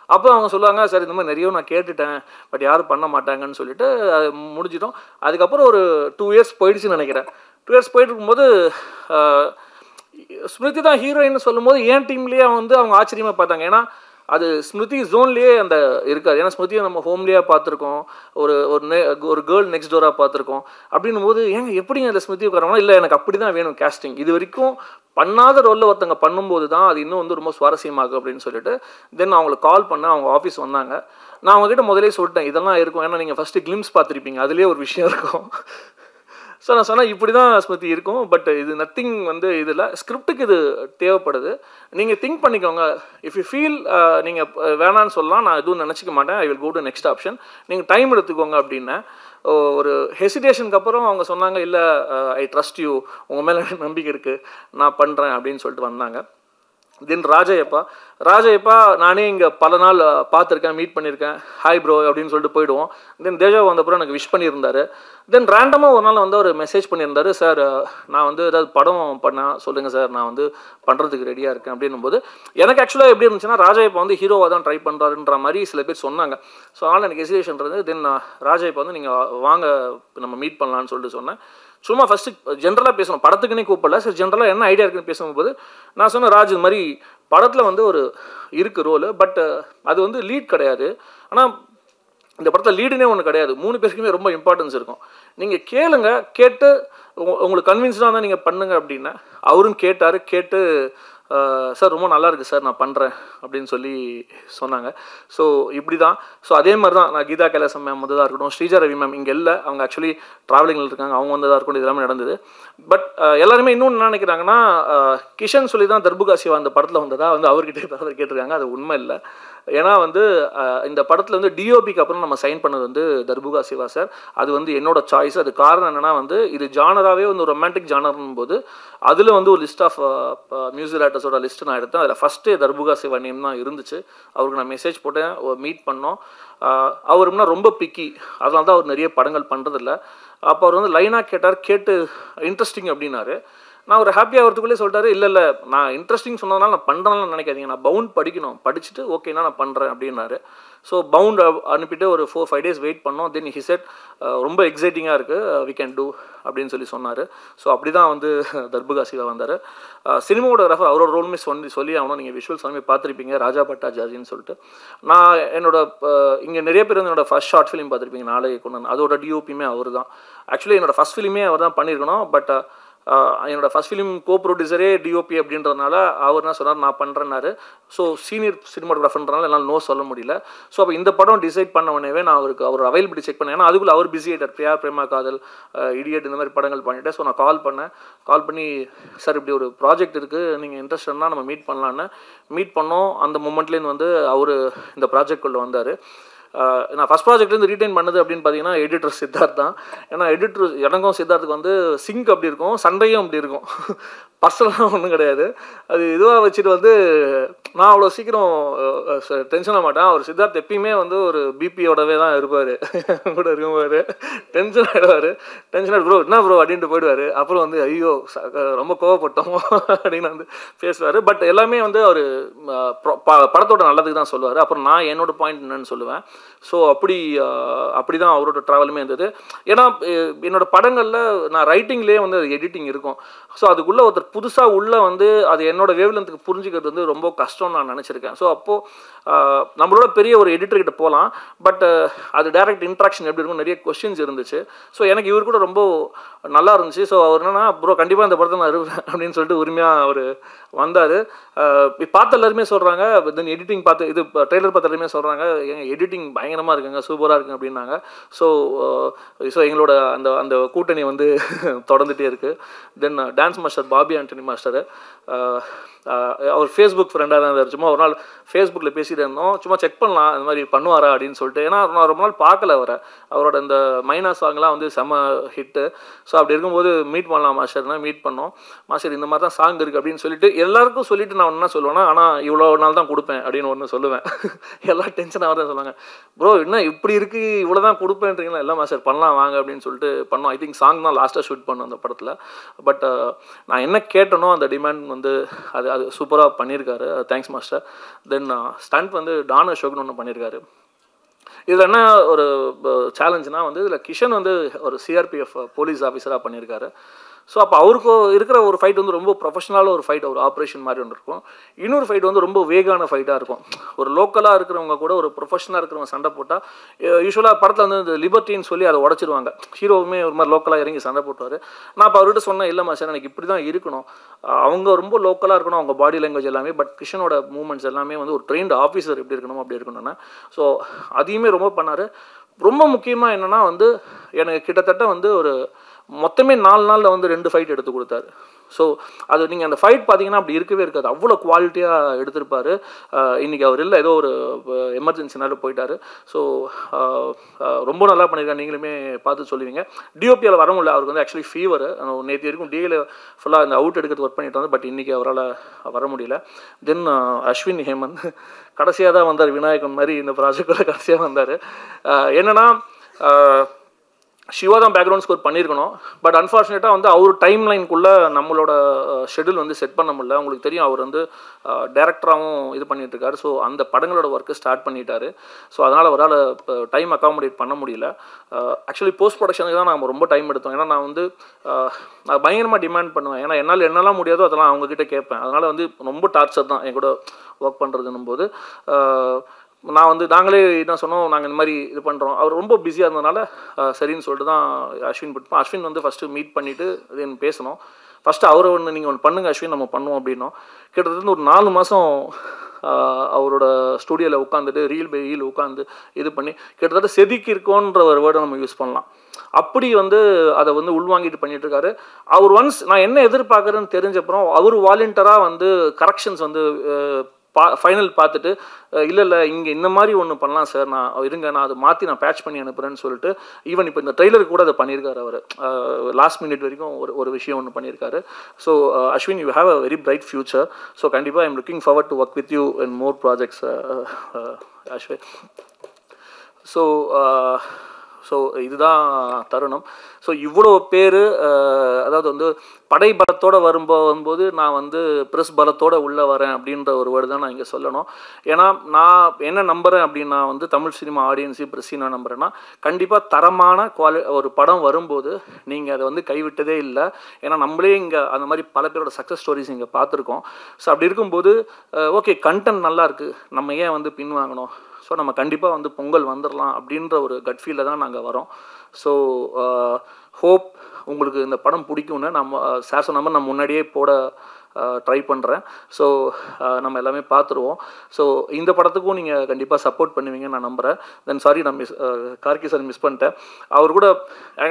அப்போ அவங்க சொல்லுவாங்க, சார் இந்த மாதிரி நிறைய நான் கேட்டுட்டேன், பட் யாரும் பண்ண மாட்டாங்கன்னு சொல்லிட்டு அது முடிஞ்சிட்டோம். அதுக்கப்புறம் ஒரு 2 இயர்ஸ் போயிடுச்சுன்னு நினைக்கிறேன். 2 இயர்ஸ் போயிட்டு இருக்கும்போது ஸ்மிருதி தான் ஹீரோயின்னு சொல்லும்போது என் டீம்லேயே வந்து அவங்க ஆச்சரியமாக பார்த்தாங்க. ஏன்னா அது ஸ்மிருதி ஜோன்லேயே அந்த இருக்காது. ஏன்னா ஸ்மிருதியை நம்ம ஹோம்லேயே பார்த்துருக்கோம், ஒரு கேர்ள் நெக்ஸ்ட் டோராக பார்த்துருக்கோம். அப்படின்னும் போது ஏங்க எப்படிங்க அதில் ஸ்மிருதி உட்காரவங்க, இல்லை எனக்கு அப்படி தான் வேணும் கேஸ்டிங், இது வரைக்கும் பண்ணாத ரோலில் ஒருத்தங்க பண்ணும்போது தான் அது இன்னும் வந்து ரொம்ப சுவாரஸ்யமாகும் அப்படின்னு சொல்லிட்டு தென் அவங்களுக்கு கால் பண்ண அவங்க ஆஃபீஸ் வந்தாங்க. நான் அவங்ககிட்ட முதலே சொல்லிட்டேன் இதெல்லாம் இருக்கும், ஏன்னா நீங்கள் ஃபஸ்ட்டு கிளிம்ஸ் பார்த்துருப்பீங்க, அதுலேயே ஒரு விஷயம் இருக்கும். ஸோ நான் சொன்னேன் இப்படி தான் ஸ்மிருதி இருக்கும், பட் இது நத்திங் வந்து இதில் ஸ்கிரிப்டுக்கு இது தேவைப்படுது, நீங்கள் திங்க் பண்ணிக்கோங்க, இஃப் யூ ஃபீல் நீங்கள் வேணான்னு சொல்லலாம், நான் எதுவும் நினச்சிக்க மாட்டேன், I will go to next option, நீங்கள் டைம் எடுத்துக்கோங்க அப்படின்னேன். ஒரு ஹெசிடேஷனுக்கு அப்புறம் அவங்க சொன்னாங்க, இல்லை ஐ ட்ரஸ்ட் யூ, உங்கள் மேலே நம்பிக்கை இருக்குது, நான் பண்ணுறேன் அப்படின்னு சொல்லிட்டு வந்தாங்க. தென் ராஜயப்பா நானே இங்கே பல நாள் பார்த்துருக்கேன், மீட் பண்ணியிருக்கேன், ஹாய் ப்ரோ அப்படின்னு சொல்லிட்டு போயிடுவோம். தென் தேஜா வந்தப்பறம் எனக்கு விஷ் பண்ணியிருந்தார். தென் ரேண்டமாக ஒரு நாள் வந்து ஒரு மெசேஜ் பண்ணியிருந்தார், சார் நான் வந்து ஏதாவது படம் பண்ணால் சொல்லுங்கள் சார், நான் வந்து பண்ணுறதுக்கு ரெடியாக இருக்கேன் அப்படின்னும் போது எனக்கு ஆக்சுவலாக எப்படி இருந்துச்சுன்னா, ராஜயப்பா வந்து ஹீரோவாக தான் ட்ரை பண்ணுறாருன்ற மாதிரி சில பேர் சொன்னாங்க. ஸோ அதனால் எனக்கு ஹெசிடேஷன் இருந்தது. தென் ராஜயப்பா வந்து நீங்கள் வாங்க நம்ம மீட் பண்ணலான்னு சொல்லிட்டு சொன்னேன். சும்மா ஃபஸ்ட்டு ஜென்ரலாக பேசணும், படத்துக்குன்னே கூப்பிடல, சரி ஜென்ரலாக என்ன ஐடியா இருக்குன்னு பேசும்போது நான் சொன்னேன், ராஜ் இது மாதிரி படத்தில் வந்து ஒரு இருக்குது ரோலு, பட் அது வந்து லீட் கிடையாது, ஆனால் இந்த படத்தில் லீடுனே ஒன்று கிடையாது, 3 பேருக்குமே ரொம்ப இம்பார்ட்டன்ஸ் இருக்கும். நீங்கள் கேளுங்க, கேட்டு உங்களுக்கு கன்வின்ஸ்டாக இருந்தால் நீங்கள் பண்ணுங்க அப்படின்னா அவரும் கேட்டார். கேட்டு சார் ரொம்ப நல்லா இருக்குது சார், நான் பண்ணுறேன் அப்படின்னு சொல்லி சொன்னாங்க. ஸோ இப்படி தான். ஸோ அதே மாதிரி தான் நான் கீதா கைலாசம் மேம் வந்ததாக இருக்கட்டும், ஸ்ரீஜா ரவி மேம் இங்கே இல்லை, அவங்க ஆக்சுவலி ட்ராவலிங்கில் இருக்காங்க, அவங்க வந்ததாக இருக்கட்டும், இது எல்லாமே நடந்தது. பட் எல்லாருமே இன்னொன்று என்ன நினைக்கிறாங்கன்னா, கிஷன் சொல்லி தான் தர்புகா சிவா அந்த படத்தில் வந்ததா வந்து அவர்கிட்ட கேட்டிருக்காங்க. அது உண்மை இல்லை. ஏன்னா வந்து இந்த படத்தில் வந்து டிஓபிக்கு அப்புறம் நம்ம சைன் பண்ணது வந்து தர்புகா சிவா சார். அது வந்து என்னோட சாய்ஸ். அது காரணம் என்னென்னா வந்து இது ஜானராகவே வந்து ரொமான்டிக் ஜானர்னும் போது அதில் வந்து ஒரு லிஸ்ட் ஆஃப் மியூசிக் டைரக்டர்ஸோட லிஸ்ட்டு நான் எடுத்தேன். அதில் ஃபஸ்ட்டு தர்புகா சிவா நேம் தான் இருந்துச்சு. அவருக்கு நான் மெசேஜ் போட்டேன், மீட் பண்ணோம். அவருன்னா ரொம்ப பிக்கி, அதனால தான் அவர் நிறைய படங்கள் பண்ணுறதில்ல. அப்போ அவர் வந்து லைனாக கேட்டார், கேட்டு இன்ட்ரெஸ்டிங் அப்படின்னாரு. நான் ஒரு ஹாப்பியாக ஆகிறதுக்குள்ளே சொல்லிட்டாரு, இல்லை நான் இன்ட்ரெஸ்டிங் சொன்னதுனால நான் பண்ணுறேன்னு நினைக்காதீங்க, நான் பவுண்ட் படிக்கணும், படிச்சுட்டு ஓகேனா நான் பண்ணுறேன் அப்படின்னாரு. ஸோ பவுண்ட் அனுப்பிட்டு ஒரு 4-5 days வெயிட் பண்ணோம். தென் ஹி செட் ரொம்ப எக்ஸைட்டிங்காக இருக்குது, வி கேன் டூ அப்படின்னு சொன்னார். ஸோ அப்படி தான் வந்து தர்புகா சிவா வந்தார். சினிமாவோகிராஃபர் அவரோட ரோலுமே சொல்லி ஆகணும். நீங்கள் விஷுவல்ஸ் எல்லாமே பார்த்துருப்பீங்க, ராஜா பட்டாச்சார்ஜின்னு சொல்லிட்டு. நான் என்னோட இங்கே நிறைய பேர் வந்து என்னோடய ஃபஸ்ட் ஷார்ட் ஃபிலிம் பார்த்துருப்பீங்க, நாளைக்கு கொண்டு அதோட டிஓபியுமே அவர் தான். ஆக்சுவலி என்னோடய ஃபஸ்ட் ஃபிலிமே அவர் தான் பண்ணியிருக்கணும். பட் என்னோடய ஃபஸ்ட் ஃபிலிம் கோ ப்ரொடியூசரே டிஓபி அப்படின்றதுனால அவர் என்ன சொன்னார், நான் பண்ணுறேன்னாரு. ஸோ சீனியர் சினிமாட்டோகிராஃபர்ன்றனால என்னால் நோ சொல்ல முடியல. ஸோ அப்போ இந்த படம் டிசைட் பண்ண உடனே நான் அவர் அவைலபிலிட்டி செக் பண்ணேன். ஏன்னா அதுக்குள்ளே அவர் பிஸி ஆகிட்டார், பிரியா பிரேமா காதல், இடியட் இந்த மாதிரி படங்கள் பண்ணிவிட்டேன். ஸோ நான் கால் பண்ணி சார் இப்படி ஒரு ப்ராஜெக்ட் இருக்குது, நீங்கள் இன்ட்ரெஸ்டட்னா நம்ம மீட் பண்ணோம். அந்த மூமெண்ட்லேருந்து வந்து அவர் இந்த ப்ராஜெக்ட்குள்ளே வந்தார். நான் ஃபஸ்ட் ப்ராஜெக்ட்லேருந்து ரீடைன் பண்ணது அப்படின்னு பார்த்தீங்கன்னா எடிட்டர் சித்தார்த் தான். ஏன்னா எடிட்டர் எனக்கும் சித்தார்த்துக்கு வந்து சிங்க் அப்படி இருக்கும், சண்டையும் அப்படி இருக்கும். பர்சனலாக ஒன்றும் கிடையாது. அது இதுவாக வச்சுட்டு வந்து நான் அவ்வளோ சீக்கிரம் டென்ஷன் ஆக மாட்டேன். அவர் சித்தார்த் எப்பயுமே வந்து ஒரு பிபியோடவே தான் இருப்பார், கூட இருக்கும்போது டென்ஷன் ஆகிடுவார். ப்ரோ என்ன ப்ரோ அப்படின்ட்டு போயிடுவார். அப்புறம் வந்து ஐயோ ரொம்ப கோவப்பட்டோம் அப்படின்னு வந்து பேசுவார். பட் எல்லாமே வந்து அவர் படத்தோட நல்லதுக்கு தான் சொல்லுவார். அப்புறம் நான் என்னோட பாயிண்ட் என்னன்னு சொல்லுவேன். ஸோ அப்படி தான் அவரோட ட்ராவலுமே இருந்தது. ஏன்னா என்னோடய படங்களில் நான் ரைட்டிங்லேயே வந்து எடிட்டிங் இருக்கும். ஸோ அதுக்குள்ளே ஒருத்தர் புதுசாக உள்ளே வந்து அது என்னோட வேவ்லென்த்துக்கு புரிஞ்சுக்கிறது வந்து ரொம்ப கஷ்டம்னு நான் நினச்சிருக்கேன். ஸோ அப்போது நம்மளோட பெரிய ஒரு எடிட்டர்கிட்ட போகலாம், பட் அது டைரக்ட் இன்ட்ராக்ஷன் எப்படி இருக்கும், நிறைய கொஸ்டின்ஸ் இருந்துச்சு. ஸோ எனக்கு இவர் கூட ரொம்ப நல்லா இருந்துச்சு. ஸோ அவர் என்னன்னா ப்ரோ கண்டிப்பாக இந்த படத்தை நான் இருப்பேன் அப்படின்னு சொல்லிட்டு உரிமையாக அவர் வந்தார். பார்த்த எல்லாருமே சொல்கிறாங்க, தென் எடிட்டிங் பார்த்து இது ட்ரெய்லர் பார்த்த எல்லாருமே சொல்கிறாங்க, எங்கள் எடிட்டிங் பயங்கரமாக இருக்குங்க, சூப்பராக இருக்குங்க அப்படின்னாங்க. ஸோ எங்களோட அந்த கூட்டணி வந்து தொடர்ந்துகிட்டே இருக்குது. Then dance master Bobby Antony master, அவர் ஃபேஸ்புக் ஃப்ரெண்டாக தான் இருந்தார். சும்மா ஒரு நாள் ஃபேஸ்புக்கில் பேசிகிட்டு இருந்தோம், சும்மா செக் பண்ணலாம் இந்த மாதிரி பண்ணுவாரா அப்படின்னு சொல்லிட்டு. ஏன்னா நான் ரொம்ப நாள் பார்க்கல அவரோட இந்த மைனா சாங்லாம் வந்து செம்ம ஹிட்டு. ஸோ அப்படி இருக்கும்போது மீட் பண்ணலாம் மாஸ்டர்னா மீட் பண்ணோம். மாஸ்டர் இந்த மாதிரி தான் சாங் இருக்குது அப்படின்னு சொல்லிட்டு எல்லாருக்கும் சொல்லிட்டு நான் என்ன சொல்லுவேன்னா, ஆனால் இவ்வளோ நாள் தான் கொடுப்பேன் அப்படின்னு ஒன்று சொல்லுவேன். எல்லாம் டென்ஷனாக தான் சொல்லுவாங்க, ப்ரோ என்ன இப்படி இருக்குது இவ்வளோ தான் கொடுப்பேன்றீங்களா, எல்லாம் மாஸ்டர் பண்ணலாம் வாங்க அப்படின்னு சொல்லிட்டு பண்ணோம். ஐ திங்க் சாங் தான் லாஸ்ட்டாக ஷூட் பண்ணோம் அந்த படத்தில். பட் நான் என்ன கேட்டனோ அந்த டிமாண்ட் வந்து அது சூப்பராக பண்ணியிருக்காரு, தேங்க்ஸ் மாஸ்டர். தென் ஸ்டண்ட் வந்து டான் அசோக்னு ஒன்று பண்ணியிருக்காரு. இதில் என்ன ஒரு சேலஞ்சுனால் வந்து இதில் கிஷன் வந்து ஒரு சிஆர்பிஎஃப் போலீஸ் ஆஃபீஸராக பண்ணியிருக்காரு. ஸோ அப்போ அவருக்கு இருக்கிற ஒரு ஃபைட் வந்து ரொம்ப ப்ரொஃபஷனலாக ஒரு ஃபைட், ஒரு ஆப்ரேஷன் மாதிரி ஒன்று இருக்கும். இன்னொரு ஃபைட் வந்து ரொம்ப வேகான ஃபைட்டாக இருக்கும். ஒரு லோக்கலாக இருக்கிறவங்க கூட ஒரு ப்ரொஃபஷனலாக இருக்கிறவங்க சண்டை போட்டால் யூஸ்வலாக படத்தில் வந்து இந்த லிபர்ட்டின்னு சொல்லி அதை உடச்சிடுவாங்க. ஹீரோவுமே ஒரு மாதிரி லோக்கலாக இறங்கி சண்டை போட்டுவார். நான் இப்போ அவர்கிட்ட சொன்னேன், இல்லைம்மா சார் எனக்கு இப்படி தான் இருக்கணும், அவங்க ரொம்ப லோக்கலாக இருக்கணும், அவங்க பாடி லாங்குவேஜ் எல்லாமே. பட் கிஷனோட மூமெண்ட்ஸ் எல்லாமே வந்து ஒரு ட்ரெயின்டு ஆஃபீஸர் எப்படி இருக்கணும் அப்படி இருக்கணும்னா. ஸோ அதையுமே ரொம்ப பண்ணார். ரொம்ப முக்கியமாக என்னென்னா வந்து எனக்கு கிட்டத்தட்ட வந்து ஒரு மொத்தமே 4 நாளில் வந்து 2 ஃபைட் எடுத்து கொடுத்தாரு. ஸோ அது நீங்கள் அந்த ஃபைட் பார்த்தீங்கன்னா அப்படி இருக்கவே இருக்காது, அவ்வளோ குவாலிட்டியாக எடுத்திருப்பார். இன்றைக்கி அவர் இல்லை, ஏதோ ஒரு எமர்ஜென்சினால போயிட்டார். ஸோ ரொம்ப நல்லா பண்ணியிருக்காரு, நீங்களுமே பார்த்து சொல்லுவீங்க. டிஓபியால் வர முடியல, அவருக்கு வந்து ஆக்சுவலி ஃபீவர். நேற்று வரைக்கும் டிஏல ஃபுல்லாக இந்த அவுட் எடுக்கிறது ஒர்க் பண்ணிட்டு வந்தார். பட் இன்றைக்கி அவரால் வர முடியல. தென் அஸ்வின் ஹேமந்த் கடைசியாக தான் வந்தார், விநாயகன் மாதிரி இந்த ப்ராஜெக்டில் கடைசியாக வந்தார். என்னென்னா சிவா தான் பேக்ரவுண்ட் ஸ்கோர் பண்ணியிருக்கணும். பட் அன்ஃபார்ச்சுனேட்டாக வந்து அவர் டைம் லைனுக்குள்ளே நம்மளோட ஷெடியூல் வந்து செட் பண்ண முடியல. உங்களுக்கு தெரியும், அவர் வந்து டேரக்டராகவும் இது பண்ணிகிட்ருக்காரு. ஸோ அந்த படங்களோட ஒர்க்கு ஸ்டார்ட் பண்ணிட்டார். ஸோ அதனால் அவரால் டைம் அக்காமடேட் பண்ண முடியல. ஆக்சுவலி போஸ்ட் ப்ரொடக்ஷனுக்கு தான் நம்ம ரொம்ப டைம் எடுத்தோம். ஏன்னா நான் வந்து நான் பயங்கரமாக டிமாண்ட் பண்ணுவேன். ஏன்னா என்னால் என்னெல்லாம் முடியாதோ அதெல்லாம் அவங்கக்கிட்ட கேட்பேன். அதனால் வந்து ரொம்ப டார்ச்சர் தான் என் கூட ஒர்க் பண்ணுறதுன்னும் போது நான் வந்து நாங்களே என்ன சொன்னோம், நாங்கள் இந்த மாதிரி இது பண்ணுறோம். அவர் ரொம்ப பிஸியாக இருந்ததுனால சரின்னு சொல்லிட்டு தான் அஸ்வின் விட்டுப்போம். அஸ்வின் வந்து ஃபஸ்ட்டு மீட் பண்ணிவிட்டு இது பேசணும். ஃபஸ்ட்டு அவரை நீங்கள் ஒன்று பண்ணுங்கள் அஸ்வின், நம்ம பண்ணுவோம் அப்படின்னோம். கிட்டத்தட்ட ஒரு 4 மாதம் அவரோட ஸ்டூடியோவில் உட்காந்துட்டு ரீல் பை ரீல் உட்காந்து இது பண்ணி கிட்டத்தட்ட செதுக்கி இருக்கோன்ற ஒரு வேர்டை நம்ம யூஸ் பண்ணலாம். அப்படி வந்து அதை வந்து உள்வாங்கிட்டு பண்ணிட்டு இருக்காரு. அவர் ஒன்ஸ் நான் என்ன எதிர்பார்க்குறேன்னு தெரிஞ்சப்புறம் அவர் வாலண்டியராக வந்து கரெக்ஷன்ஸ் வந்து ஃபைனல் பார்த்துட்டு இல்லை இங்கே இந்த மாதிரி ஒன்று பண்ணலாம் சார், நான் இருங்க நான் அதை மாற்றி நான் பேட்ச் பண்ணி அனுப்புகிறேன்னு சொல்லிட்டு ஈவன் இப்போ இந்த ட்ரெய்லருக்கு கூட அதை பண்ணியிருக்காரு. அவர் லாஸ்ட் மினிட் வரைக்கும் ஒரு விஷயம் ஒன்று பண்ணியிருக்காரு. So Ashwin, you have a very bright future. So கண்டிப்பாக I'm looking forward to work with you in more projects Ashwin. So இதுதான் தருணம். ஸோ இவ்வளோ பேர் அதாவது வந்து படை பலத்தோடு வரும்போது நான் வந்து ப்ரெஸ் பலத்தோடு உள்ளே வரேன் அப்படின்ற ஒரு வேர்டு தான் நான் இங்கே சொல்லணும். ஏன்னா நான் என்ன நம்புகிறேன் அப்படின்னா வந்து தமிழ் சினிமா ஆடியன்ஸையும் ப்ரெஸ்ஸையும் நான் நம்புகிறேன்னா கண்டிப்பாக தரமான ஒரு படம் வரும்போது நீங்கள் அதை வந்து கைவிட்டதே இல்லை. ஏன்னா நம்மளே இங்கே அந்த மாதிரி பல பேரோட சக்ஸஸ் ஸ்டோரிஸ் இங்கே பார்த்துருக்கோம். ஸோ அப்படி இருக்கும்போது ஓகே, கண்டென்ட் நல்லா இருக்குது, நம்ம ஏன் வந்து பின்வாங்கணும்? ஸோ நம்ம கண்டிப்பாக வந்து பொங்கல் வந்துடலாம் அப்படின்ற ஒரு கட் ஃபீலில் தான் நாங்கள் வரோம். ஸோ ஹோப் உங்களுக்கு இந்த படம் பிடிக்கும்னு நம்ம சார் சொன்ன மாதிரி நான் முன்னாடியே போட ட்ரை பண்ணுறேன். ஸோ நம்ம எல்லாமே பார்த்துருவோம். ஸோ இந்த படத்துக்கும் நீங்கள் கண்டிப்பாக சப்போர்ட் பண்ணுவீங்கன்னு நான் நம்புகிறேன். தென் சாரி, நான் கார்கி சார் மிஸ் பண்ணிட்டேன். அவர் கூட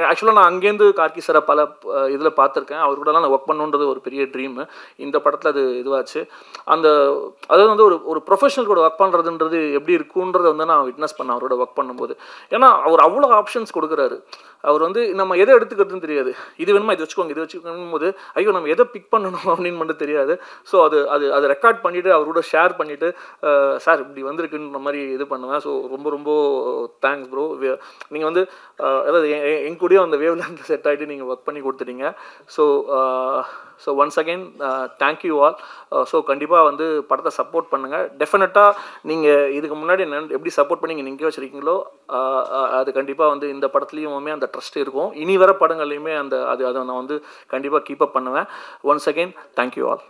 ஆக்சுவலாக நான் அங்கேருந்து கார்கி சாரை பல இதில் பார்த்துருக்கேன். அவர் கூடலாம் நான் ஒர்க் பண்ணுன்றது ஒரு பெரிய ட்ரீமு. இந்த படத்தில் அது இதுவாச்சு. அதாவது வந்து ஒரு ப்ரொஃபஷனல் கூட ஒர்க் பண்ணுறதுன்றது எப்படி இருக்குன்றதை வந்து நான் விட்னஸ் பண்ணேன் அவரோட ஒர்க் பண்ணும்போது. ஏன்னா அவர் அவ்வளோ ஆப்ஷன்ஸ் கொடுக்குறாரு. அவர் வந்து நம்ம எதை எடுத்துக்கிறதுன்னு தெரியாது. இது வேணுமா, இது வச்சுக்கோங்க, இது வச்சுக்கோங்கும் போது ஐயோ நம்ம எதை பிக் பண்ணணும் அப்படின்னு மட்டும் தெரியாது. ஸோ அது ரெக்கார்ட் பண்ணிவிட்டு அவரோட ஷேர் பண்ணிவிட்டு சார் இப்படி வந்திருக்குன்ற மாதிரி இது பண்ணுவேன். ஸோ ரொம்ப ரொம்ப தேங்க்ஸ் ப்ரோ. நீங்கள் வந்து அதாவது என் கூடயும் அந்த வேவ்லேருந்து செட் ஆகிட்டு நீங்கள் ஒர்க் பண்ணி கொடுத்துட்டீங்க. So once again thank you all. So கண்டிப்பாக வந்து படத்தை சப்போர்ட் பண்ணுங்கள். டெஃபினட்டாக நீங்கள் இதுக்கு முன்னாடி எப்படி சப்போர்ட் பண்ணி நீங்கள் வச்சுருக்கீங்களோ அது கண்டிப்பாக வந்து இந்த படத்துலேயுமே அந்த ட்ரஸ்ட் இருக்கும். இனி வர படங்கள்லையுமே அதை நான் வந்து கண்டிப்பாக கீப் அப் பண்ணுவேன். Once again thank you all.